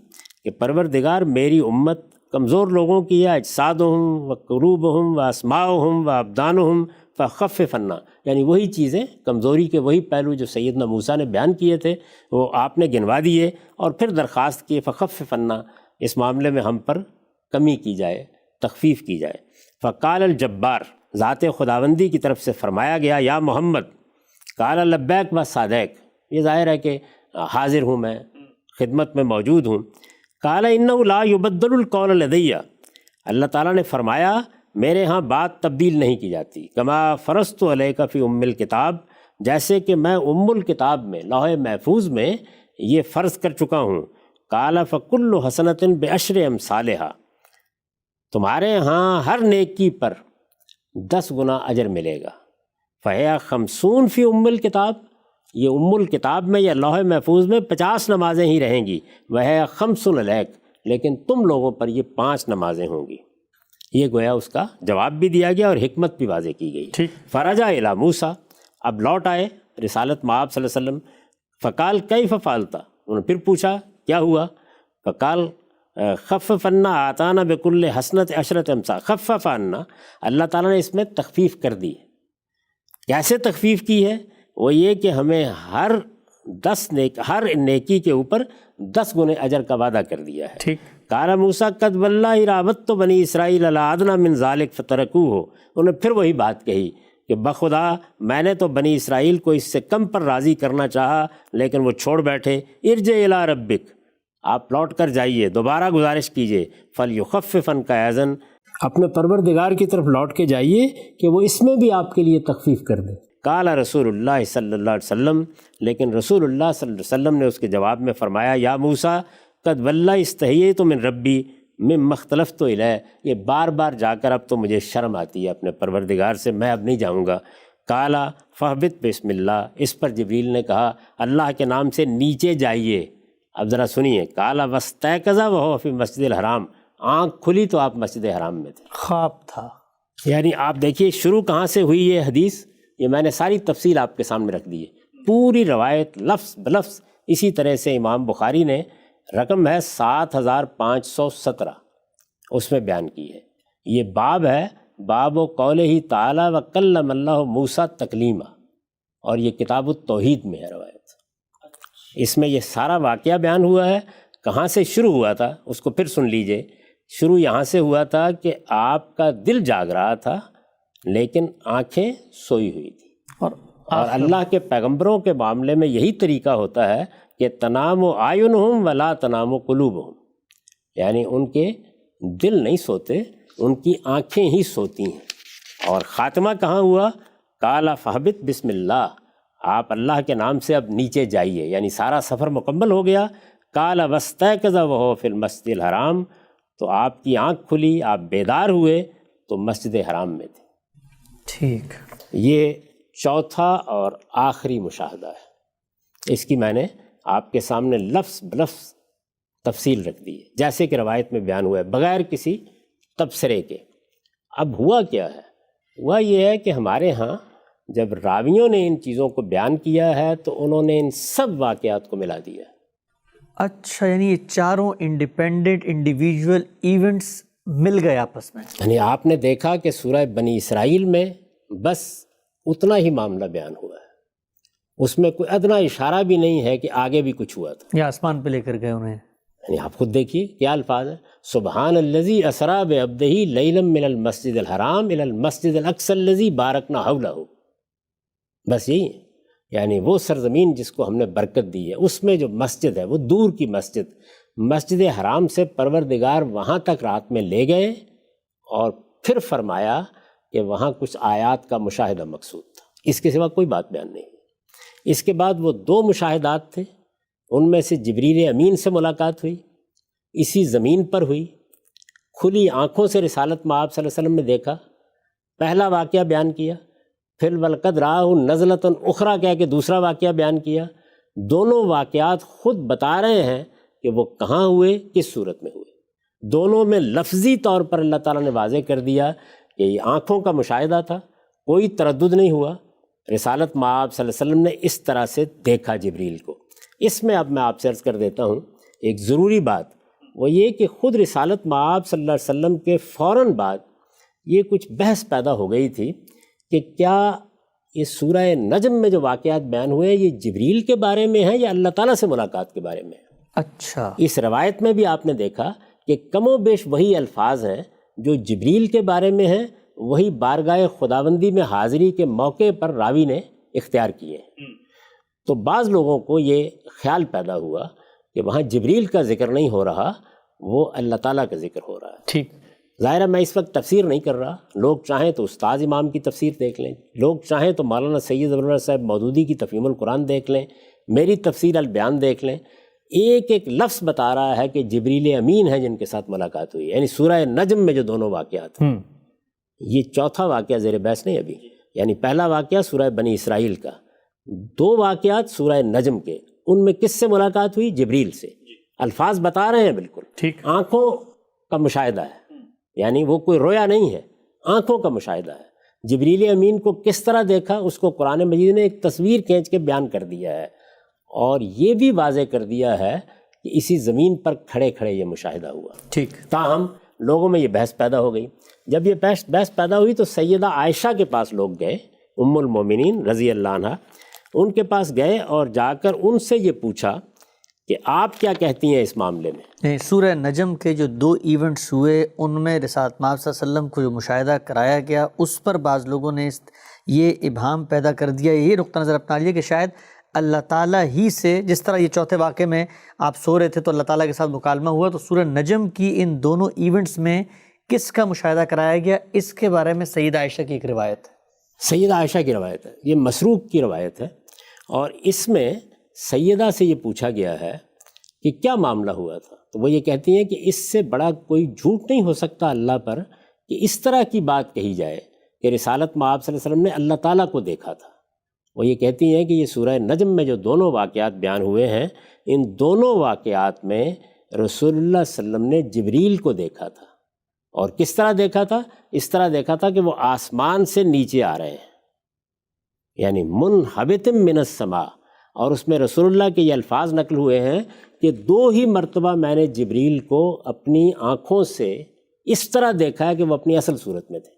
کہ پروردگار میری امت کمزور لوگوں کی ہے، اجسادہم و قلوبہم و اسماؤہم و ابدانہم فخفف عنا، یعنی وہی چیزیں، کمزوری کے وہی پہلو جو سیدنا موسیٰ نے بیان کیے تھے وہ آپ نے گنوا دیے، اور پھر درخواست کی فخفف عنا، اس معاملے میں ہم پر کمی کی جائے، تخفیف کی جائے۔ فقال الجبار، ذات خداوندی کی طرف سے فرمایا گیا یا محمد، قال لبیک و صادق، یہ ظاہر ہے کہ حاضر ہوں، میں خدمت میں موجود ہوں۔ قال انہ لا یبدل القول لدی، اللہ تعالیٰ نے فرمایا میرے ہاں بات تبدیل نہیں کی جاتی۔ کما فرضت علیک فی ام الکتاب، جیسے کہ میں ام الکتاب میں، لوح محفوظ میں یہ فرض کر چکا ہوں۔ قال فکل حسنۃ بعشر امثالھا، تمہارے ہاں ہر نیکی پر 10 گنا اجر ملے گا۔ فہی 50 فی ام الکتاب، یہ ام الکتاب میں یا لوح محفوظ میں 50 نمازیں ہی رہیں گی۔ وہ 5 علیک، لیکن تم لوگوں پر یہ 5 نمازیں ہوں گی۔ یہ گویا اس کا جواب بھی دیا گیا اور حکمت بھی واضح کی گئی۔ فرجع الی موسیٰ، اب لوٹ آئے رسالت مآب صلی اللہ علیہ وسلم۔ فقال کیف فعلت، انہوں نے پھر پوچھا کیا ہوا؟ فقال خفف عنا آتانا بکل حسنۃ عشرۃ امثال، خفف عنا، اللہ تعالیٰ نے اس میں تخفیف کر دی۔ کیسے تخفیف کی ہے؟ وہ یہ کہ ہمیں ہر نیکی کے اوپر 10 گنے اجر کا وعدہ کر دیا ہے۔ ٹھیک۔ قال موسیٰ قد واللہ راودت بنی اسرائیل علی ادنی من ذلک فترکوہ، انہوں نے پھر وہی بات کہی کہ بخدا میں نے تو بنی اسرائیل کو اس سے کم پر راضی کرنا چاہا لیکن وہ چھوڑ بیٹھے۔ ارجع الی ربک، آپ لوٹ کر جائیے، دوبارہ گزارش کیجیے، فلیخفف عنک اذن، اپنے پروردگار کی طرف لوٹ کے جائیے کہ وہ اس میں بھی آپ کے لیے تخفیف کر دے۔ قال رسول اللہ صلی اللہ علیہ وسلم، لیکن رسول اللہ صلی اللہ علیہ وسلم نے اس کے جواب میں فرمایا یا موسیٰ قد واللہ استحییت من ربی مما اختلفت الیہ، یہ بار بار جا کر اب تو مجھے شرم آتی ہے اپنے پروردگار سے، میں اب نہیں جاؤں گا۔ قال فاہبط بسم اللہ، اس پر جبریل نے کہا اللہ کے نام سے نیچے جائیے۔ اب ذرا سنیے، قال واستيقظ وهو فی مسجد الحرام، آنکھ کھلی تو آپ مسجد حرام میں تھے، خواب تھا۔ یعنی آپ دیکھیے شروع کہاں سے ہوئی یہ حدیث، یہ میں نے ساری تفصیل آپ کے سامنے رکھ دی ہے، پوری روایت لفظ بلفظ اسی طرح سے امام بخاری نے، رقم ہے 7517، اس میں بیان کی ہے۔ یہ باب ہے، باب و قولہ تعالی وکلم اللہ موسیٰ تکلیما، اور یہ کتاب التوحید میں ہے روایت۔ اس میں یہ سارا واقعہ بیان ہوا ہے، کہاں سے شروع ہوا تھا اس کو پھر سن لیجئے۔ شروع یہاں سے ہوا تھا کہ آپ کا دل جاگ رہا تھا لیکن آنکھیں سوئی ہوئی تھی، اور اللہ کے پیغمبروں کے معاملے میں یہی طریقہ ہوتا ہے کہ تنام اعینہم ولا تنام قلوبہم، یعنی ان کے دل نہیں سوتے، ان کی آنکھیں ہی سوتی ہیں۔ اور خاتمہ کہاں ہوا؟ قال فاہبط بسم اللہ، آپ اللہ کے نام سے اب نیچے جائیے، یعنی سارا سفر مکمل ہو گیا۔ قال واستيقظ وهو فی المسجد الحرام، تو آپ کی آنکھ کھلی، آپ بیدار ہوئے تو مسجد حرام میں تھے۔ ٹھیک، یہ چوتھا اور آخری مشاہدہ ہے، اس کی میں نے آپ کے سامنے لفظ بلفظ تفصیل رکھ دی ہے جیسے کہ روایت میں بیان ہوا ہے، بغیر کسی تبصرے کے۔ اب ہوا کیا ہے؟ ہوا یہ ہے کہ ہمارے ہاں جب راویوں نے ان چیزوں کو بیان کیا ہے تو انہوں نے ان سب واقعات کو ملا دیا. اچھا، یعنی یہ چاروں انڈیپینڈنٹ انڈیویجول ایونٹس مل گئے آپس میں. یعنی آپ نے دیکھا کہ سورہ بنی اسرائیل میں بس اتنا ہی معاملہ بیان ہوا ہے، اس میں کوئی ادنا اشارہ بھی نہیں ہے کہ آگے بھی کچھ ہوا تھا. یہ آسمان پہ لے کر گئے انہیں. یعنی آپ خود دیکھیے کیا الفاظ ہیں، سبحان الذی اسری بعبدہ لیلا من المسجد الحرام الی المسجد الاقصی الذی بارکنا حولہ. بس یہی ہے، یعنی وہ سرزمین جس کو ہم نے برکت دی ہے اس میں جو مسجد ہے وہ دور کی مسجد حرام سے پروردگار وہاں تک رات میں لے گئے اور پھر فرمایا کہ وہاں کچھ آیات کا مشاہدہ مقصود تھا، اس کے سوا کوئی بات بیان نہیں. اس کے بعد وہ 2 مشاہدات تھے، ان میں سے جبریل امین سے ملاقات ہوئی، اسی زمین پر ہوئی، کھلی آنکھوں سے رسالت مآب صلی اللہ علیہ وسلم نے دیکھا. پہلا واقعہ بیان کیا، پھر وَلَقَدْ رَآهُ نَزْلَةً اُخْرَىٰ کہہ کے دوسرا واقعہ بیان کیا. دونوں واقعات خود بتا رہے ہیں کہ وہ کہاں ہوئے، کس صورت میں ہوئے. دونوں میں لفظی طور پر اللہ تعالیٰ نے واضح کر دیا کہ یہ آنکھوں کا مشاہدہ تھا، کوئی تردد نہیں ہوا. رسالت مآب صلی اللہ علیہ وسلم نے اس طرح سے دیکھا جبریل کو. اس میں اب میں آپ سے عرض کر دیتا ہوں ایک ضروری بات، وہ یہ کہ خود رسالت مآب صلی اللہ علیہ وسلم کے فوراً بعد یہ کچھ بحث پیدا ہو گئی تھی کہ کیا یہ سورہ نجم میں جو واقعات بیان ہوئے یہ جبریل کے بارے میں ہیں یا اللہ تعالیٰ سے ملاقات کے بارے میں ہیں. اچھا، اس روایت میں بھی آپ نے دیکھا کہ کم و بیش وہی الفاظ ہیں جو جبریل کے بارے میں ہیں، وہی بارگاہ خداوندی میں حاضری کے موقع پر راوی نے اختیار کیے ہیں. تو بعض لوگوں کو یہ خیال پیدا ہوا کہ وہاں جبریل کا ذکر نہیں ہو رہا، وہ اللہ تعالیٰ کا ذکر ہو رہا ہے. ٹھیک، ظاہر ہے میں اس وقت تفسیر نہیں کر رہا، لوگ چاہیں تو استاد امام کی تفسیر دیکھ لیں، لوگ چاہیں تو مولانا سید ابوالفضل صاحب مودودی کی تفہیم القرآن دیکھ لیں، میری تفسیر البیان دیکھ لیں. ایک ایک لفظ بتا رہا ہے کہ جبریل امین ہیں جن کے ساتھ ملاقات ہوئی. یعنی سورہ نجم میں جو دونوں واقعات ہیں، یہ چوتھا واقعہ زیر بحث نہیں ابھی. یعنی پہلا واقعہ سورہ بنی اسرائیل کا، 2 واقعات سورہ نجم کے، ان میں کس سے ملاقات ہوئی؟ جبریل سے. الفاظ بتا رہے ہیں بالکل ٹھیک، آنکھوں کا مشاہدہ ہے، یعنی وہ کوئی رویا نہیں ہے، آنکھوں کا مشاہدہ ہے. جبریل امین کو کس طرح دیکھا اس کو قرآن مجید نے ایک تصویر کھینچ کے بیان کر دیا ہے، اور یہ بھی واضح کر دیا ہے کہ اسی زمین پر کھڑے کھڑے یہ مشاہدہ ہوا. ٹھیک، تاہم لوگوں میں یہ بحث پیدا ہو گئی. جب یہ بحث پیدا ہوئی تو سیدہ عائشہ کے پاس لوگ گئے، ام المومنین رضی اللہ عنہ، ان کے پاس گئے اور جا کر ان سے یہ پوچھا کہ آپ کیا کہتی ہیں اس معاملے میں. سورہ نجم کے جو 2 ایونٹس ہوئے ان میں رسالت مآب صلی اللہ علیہ وسلم کو جو مشاہدہ کرایا گیا اس پر بعض لوگوں نے یہ ابہام پیدا کر دیا، یہ نقطہ نظر اپنا لیا کہ شاید اللہ تعالیٰ ہی سے، جس طرح یہ چوتھے واقعے میں آپ سو رہے تھے تو اللہ تعالیٰ کے ساتھ مکالمہ ہوا، تو سورہ نجم کی ان دونوں ایونٹس میں کس کا مشاہدہ کرایا گیا، اس کے بارے میں سیدہ عائشہ کی ایک روایت ہے. سیدہ عائشہ کی روایت ہے، یہ مسروق کی روایت ہے، اور اس میں سیدہ سے یہ پوچھا گیا ہے کہ کیا معاملہ ہوا تھا. تو وہ یہ کہتی ہیں کہ اس سے بڑا کوئی جھوٹ نہیں ہو سکتا اللہ پر کہ اس طرح کی بات کہی جائے کہ رسالت مآب صلی اللہ علیہ وسلم نے اللہ تعالیٰ کو دیکھا تھا. وہ یہ کہتی ہیں کہ یہ سورہ نجم میں جو دونوں واقعات بیان ہوئے ہیں، ان دونوں واقعات میں رسول اللہ صلی اللہ علیہ وسلم نے جبریل کو دیکھا تھا. اور کس طرح دیکھا تھا؟ اس طرح دیکھا تھا کہ وہ آسمان سے نیچے آ رہے ہیں، یعنی منحبت من السماء. اور اس میں رسول اللہ کے یہ الفاظ نقل ہوئے ہیں کہ 2 ہی مرتبہ میں نے جبریل کو اپنی آنکھوں سے اس طرح دیکھا ہے کہ وہ اپنی اصل صورت میں تھے.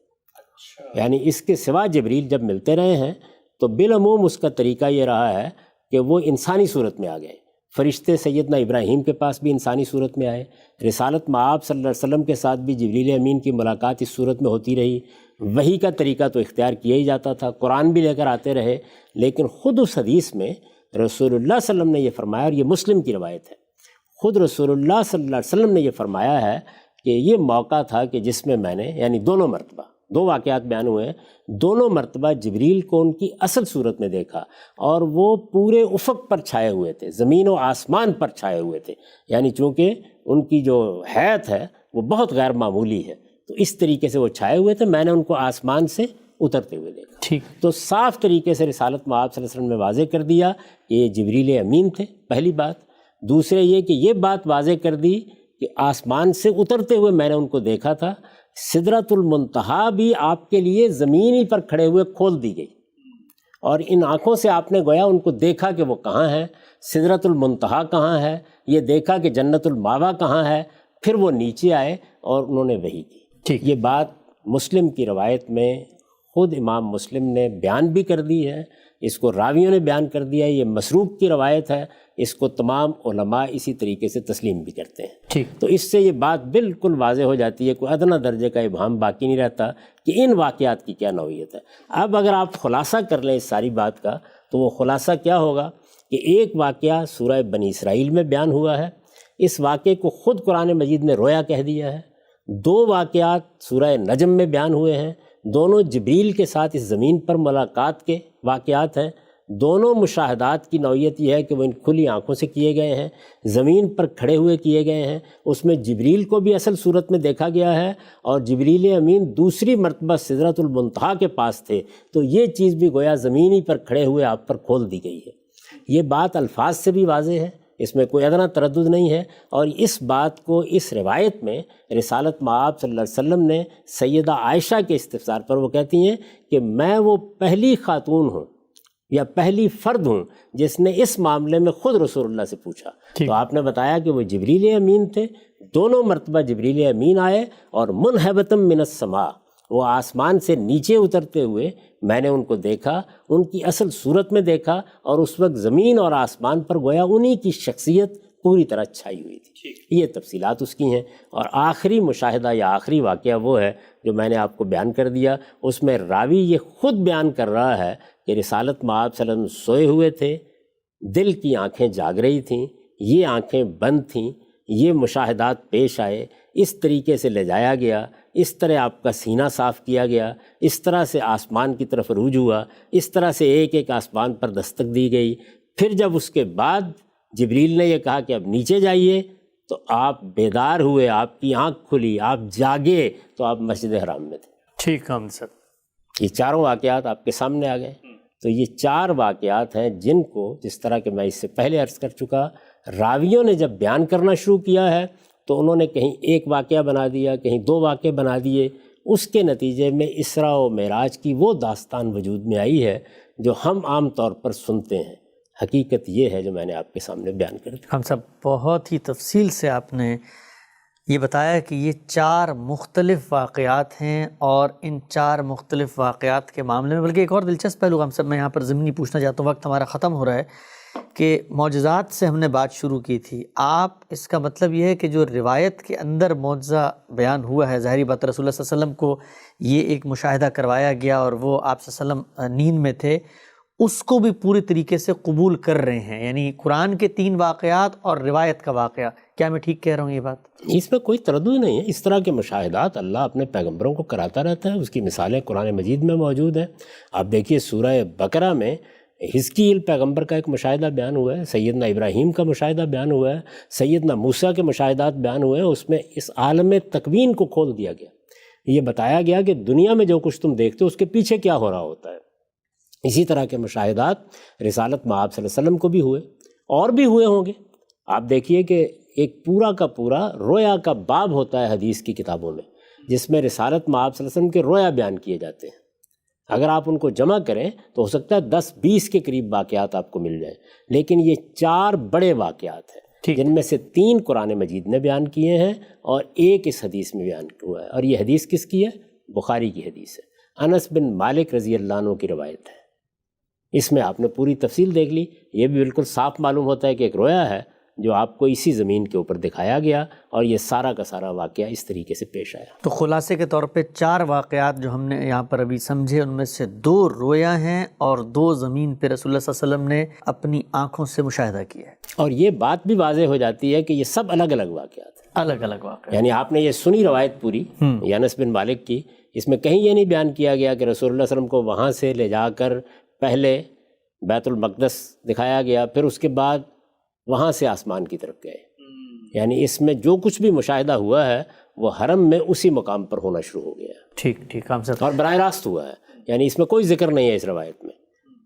یعنی اس کے سوا جبریل جب ملتے رہے ہیں تو بالعموم اس کا طریقہ یہ رہا ہے کہ وہ انسانی صورت میں آ گئے. فرشتے سیدنا ابراہیم کے پاس بھی انسانی صورت میں آئے، رسالت مآب صلی اللہ علیہ وسلم کے ساتھ بھی جبریل امین کی ملاقات اس صورت میں ہوتی رہی. وحی کا طریقہ تو اختیار کیا ہی جاتا تھا، قرآن بھی لے کر آتے رہے. لیکن خود اس حدیث میں رسول اللہ صلی اللہ علیہ وسلم نے یہ فرمایا، اور یہ مسلم کی روایت ہے، خود رسول اللہ صلی اللہ علیہ وسلم نے یہ فرمایا ہے کہ یہ موقع تھا کہ جس میں میں نے، یعنی دونوں مرتبہ 2 واقعات بیان ہوئے ہیں، دونوں مرتبہ جبریل کو ان کی اصل صورت میں دیکھا، اور وہ پورے افق پر چھائے ہوئے تھے، زمین و آسمان پر چھائے ہوئے تھے. یعنی چونکہ ان کی جو حیت ہے وہ بہت غیر معمولی ہے، تو اس طریقے سے وہ چھائے ہوئے تھے، میں نے ان کو آسمان سے اترتے ہوئے دیکھا. ٹھیک، تو صاف طریقے سے رسالت مآب صلی اللہ علیہ وسلم نے واضح کر دیا کہ یہ جبریل امین تھے، پہلی بات. دوسرے یہ کہ یہ بات واضح کر دی کہ آسمان سے اترتے ہوئے میں نے ان کو دیکھا تھا. سدرۃ المنتہا بھی آپ کے لیے زمین ہی پر کھڑے ہوئے کھول دی گئی، اور ان آنکھوں سے آپ نے گویا ان کو دیکھا کہ وہ کہاں ہے، سدرۃ المنتہا کہاں ہے، یہ دیکھا کہ جنت الماوا کہاں ہے، پھر وہ نیچے آئے اور انہوں نے وحی کی۔ ٹھیک، یہ بات مسلم کی روایت میں خود امام مسلم نے بیان بھی کر دی ہے، اس کو راویوں نے بیان کر دیا ہے، یہ مسروق کی روایت ہے، اس کو تمام علماء اسی طریقے سے تسلیم بھی کرتے ہیں۔ ٹھیک، تو اس سے یہ بات بالکل واضح ہو جاتی ہے، کوئی ادنیٰ درجے کا ابہام باقی نہیں رہتا کہ ان واقعات کی کیا نوعیت ہے۔ اب اگر آپ خلاصہ کر لیں اس ساری بات کا، تو وہ خلاصہ کیا ہوگا کہ ایک واقعہ سورہ بنی اسرائیل میں بیان ہوا ہے، اس واقعے کو خود قرآن مجید نے رویا کہہ دیا ہے۔ دو واقعات سورہ نجم میں بیان ہوئے ہیں، دونوں جبریل کے ساتھ اس زمین پر ملاقات کے واقعات ہیں۔ دونوں مشاہدات کی نوعیت یہ ہے کہ وہ ان کھلی آنکھوں سے کیے گئے ہیں، زمین پر کھڑے ہوئے کیے گئے ہیں۔ اس میں جبریل کو بھی اصل صورت میں دیکھا گیا ہے، اور جبریل امین دوسری مرتبہ سدرۃ المنتہا کے پاس تھے، تو یہ چیز بھی گویا زمینی پر کھڑے ہوئے آپ پر کھول دی گئی ہے۔ یہ بات الفاظ سے بھی واضح ہے، اس میں کوئی ادنیٰ تردد نہیں ہے، اور اس بات کو اس روایت میں رسالت مآب صلی اللہ علیہ وسلم نے سیدہ عائشہ کے استفسار پر وہ کہتی ہیں کہ میں وہ پہلی خاتون ہوں یا پہلی فرد ہوں جس نے اس معاملے میں خود رسول اللہ سے پوچھا۔ تو آپ نے بتایا کہ وہ جبریل امین تھے، دونوں مرتبہ جبریل امین آئے، اور منہبتم من السماء، وہ آسمان سے نیچے اترتے ہوئے میں نے ان کو دیکھا، ان کی اصل صورت میں دیکھا، اور اس وقت زمین اور آسمان پر گویا انہی کی شخصیت پوری طرح چھائی ہوئی تھی۔ یہ تفصیلات اس کی ہیں، اور آخری مشاہدہ یا آخری واقعہ وہ ہے جو میں نے آپ کو بیان کر دیا۔ اس میں راوی یہ خود بیان کر رہا ہے کہ رسالت مآب صلی اللہ علیہ وسلم سوئے ہوئے تھے، دل کی آنکھیں جاگ رہی تھیں، یہ آنکھیں بند تھیں، یہ مشاہدات پیش آئے، اس طریقے سے لے جایا گیا، اس طرح آپ کا سینہ صاف کیا گیا، اس طرح سے آسمان کی طرف عروج ہوا، اس طرح سے ایک ایک آسمان پر دستک دی گئی۔ پھر جب اس کے بعد جبریل نے یہ کہا کہ اب نیچے جائیے، تو آپ بیدار ہوئے، آپ کی آنکھ کھلی، آپ جاگے، تو آپ مسجد حرام میں تھے۔ ٹھیک ہے سر، یہ چاروں واقعات آپ کے سامنے آ گئے۔ تو یہ چار واقعات ہیں جن کو، جس طرح کہ میں اس سے پہلے عرض کر چکا، راویوں نے جب بیان کرنا شروع کیا ہے تو انہوں نے کہیں ایک واقعہ بنا دیا، کہیں دو واقعے بنا دیے، اس کے نتیجے میں اسراء و معراج کی وہ داستان وجود میں آئی ہے جو ہم عام طور پر سنتے ہیں۔ حقیقت یہ ہے جو میں نے آپ کے سامنے بیان کر دی۔ ہم سب بہت ہی تفصیل سے آپ نے یہ بتایا کہ یہ چار مختلف واقعات ہیں، اور ان چار مختلف واقعات کے معاملے میں بلکہ ایک اور دلچسپ پہلو ہم سب میں یہاں پر ضمنی پوچھنا چاہتا ہوں، وقت ہمارا ختم ہو رہا ہے، کہ معجزات سے ہم نے بات شروع کی تھی۔ آپ اس کا مطلب یہ ہے کہ جو روایت کے اندر معجزہ بیان ہوا ہے، ظاہری بات رسول اللہ صلی اللہ علیہ وسلم کو یہ ایک مشاہدہ کروایا گیا اور وہ آپ صلی اللہ علیہ وسلم نیند میں تھے، اس کو بھی پوری طریقے سے قبول کر رہے ہیں، یعنی قرآن کے 3 واقعات اور روایت کا واقعہ۔ کیا میں ٹھیک کہہ رہا ہوں یہ بات؟ اس میں کوئی تردد نہیں ہے، اس طرح کے مشاہدات اللہ اپنے پیغمبروں کو کراتا رہتا ہے، اس کی مثالیں قرآن مجید میں موجود ہیں۔ آپ دیکھیے سورہ بقرہ میں حزقیل پیغمبر کا ایک مشاہدہ بیان ہوا ہے، سیدنا ابراہیم کا مشاہدہ بیان ہوا ہے، سیدنا موسیٰ کے مشاہدات بیان ہوئے ہیں۔ اس میں اس عالم تکوین کو کھول دیا گیا، یہ بتایا گیا کہ دنیا میں جو کچھ تم دیکھتے ہو اس کے پیچھے کیا ہو رہا ہوتا ہے۔ اسی طرح کے مشاہدات رسالت مآب صلی اللہ علیہ وسلم کو بھی ہوئے، اور بھی ہوئے ہوں گے۔ آپ دیکھیے کہ ایک پورا کا پورا رویا کا باب ہوتا ہے حدیث کی کتابوں میں، جس میں رسالت مآب صلی اللہ علیہ وسلم کے رویا بیان کیے جاتے ہیں۔ اگر آپ ان کو جمع کریں تو ہو سکتا ہے 10-20 کے قریب واقعات آپ کو مل جائیں، لیکن یہ 4 بڑے واقعات ہیں جن میں سے 3 قرآن مجید نے بیان کیے ہیں اور ایک اس حدیث میں بیان ہوا ہے۔ اور یہ حدیث کس کی ہے؟ بخاری کی حدیث ہے، انس بن مالک رضی اللہ عنہ کی روایت ہے۔ اس میں آپ نے پوری تفصیل دیکھ لی، یہ بھی بالکل صاف معلوم ہوتا ہے کہ ایک رویا ہے جو آپ کو اسی زمین کے اوپر دکھایا گیا، اور یہ سارا کا سارا واقعہ اس طریقے سے پیش آیا۔ تو خلاصے کے طور پہ 4 واقعات جو ہم نے یہاں پر ابھی سمجھے، ان میں سے 2 رویا ہیں اور 2 زمین پہ رسول اللہ صلی اللہ علیہ وسلم نے اپنی آنکھوں سے مشاہدہ کیا ہے۔ اور یہ بات بھی واضح ہو جاتی ہے کہ یہ سب الگ الگ واقعات ہیں، الگ الگ واقعات، یعنی آپ نے یہ سنی روایت پوری انس بن مالک کی، اس میں کہیں یہ نہیں بیان کیا گیا کہ رسول اللہ صلی اللہ علیہ وسلم کو وہاں سے لے جا کر پہلے بیت المقدس دکھایا گیا، پھر اس کے بعد وہاں سے آسمان کی طرف گئے۔ یعنی اس میں جو کچھ بھی مشاہدہ ہوا ہے وہ حرم میں اسی مقام پر ہونا شروع ہو گیا ہے، ٹھیک ہم سب، اور براہ راست ہوا ہے، یعنی اس میں کوئی ذکر نہیں ہے اس روایت میں۔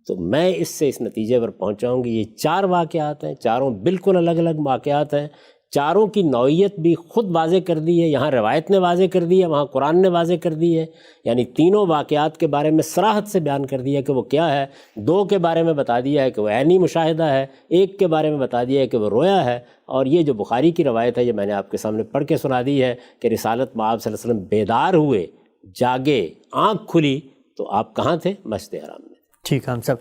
تو میں اس سے اس نتیجے پر پہنچا ہوں کہ یہ 4 واقعات ہیں، چاروں بالکل الگ الگ واقعات ہیں، چاروں کی نوعیت بھی خود واضح کر دی ہے، یہاں روایت نے واضح کر دی ہے، وہاں قرآن نے واضح کر دی ہے، یعنی تینوں واقعات کے بارے میں صراحت سے بیان کر دیا کہ وہ کیا ہے، دو کے بارے میں بتا دیا ہے کہ وہ عینی مشاہدہ ہے، ایک کے بارے میں بتا دیا ہے کہ وہ رویا ہے، اور یہ جو بخاری کی روایت ہے یہ میں نے آپ کے سامنے پڑھ کے سنا دی ہے کہ رسالت میں آپ صلی اللہ علیہ وسلم بیدار ہوئے، جاگے، آنکھ کھلی تو آپ کہاں تھے؟ مسجد حرام میں۔ ٹھیک ہے ہم سب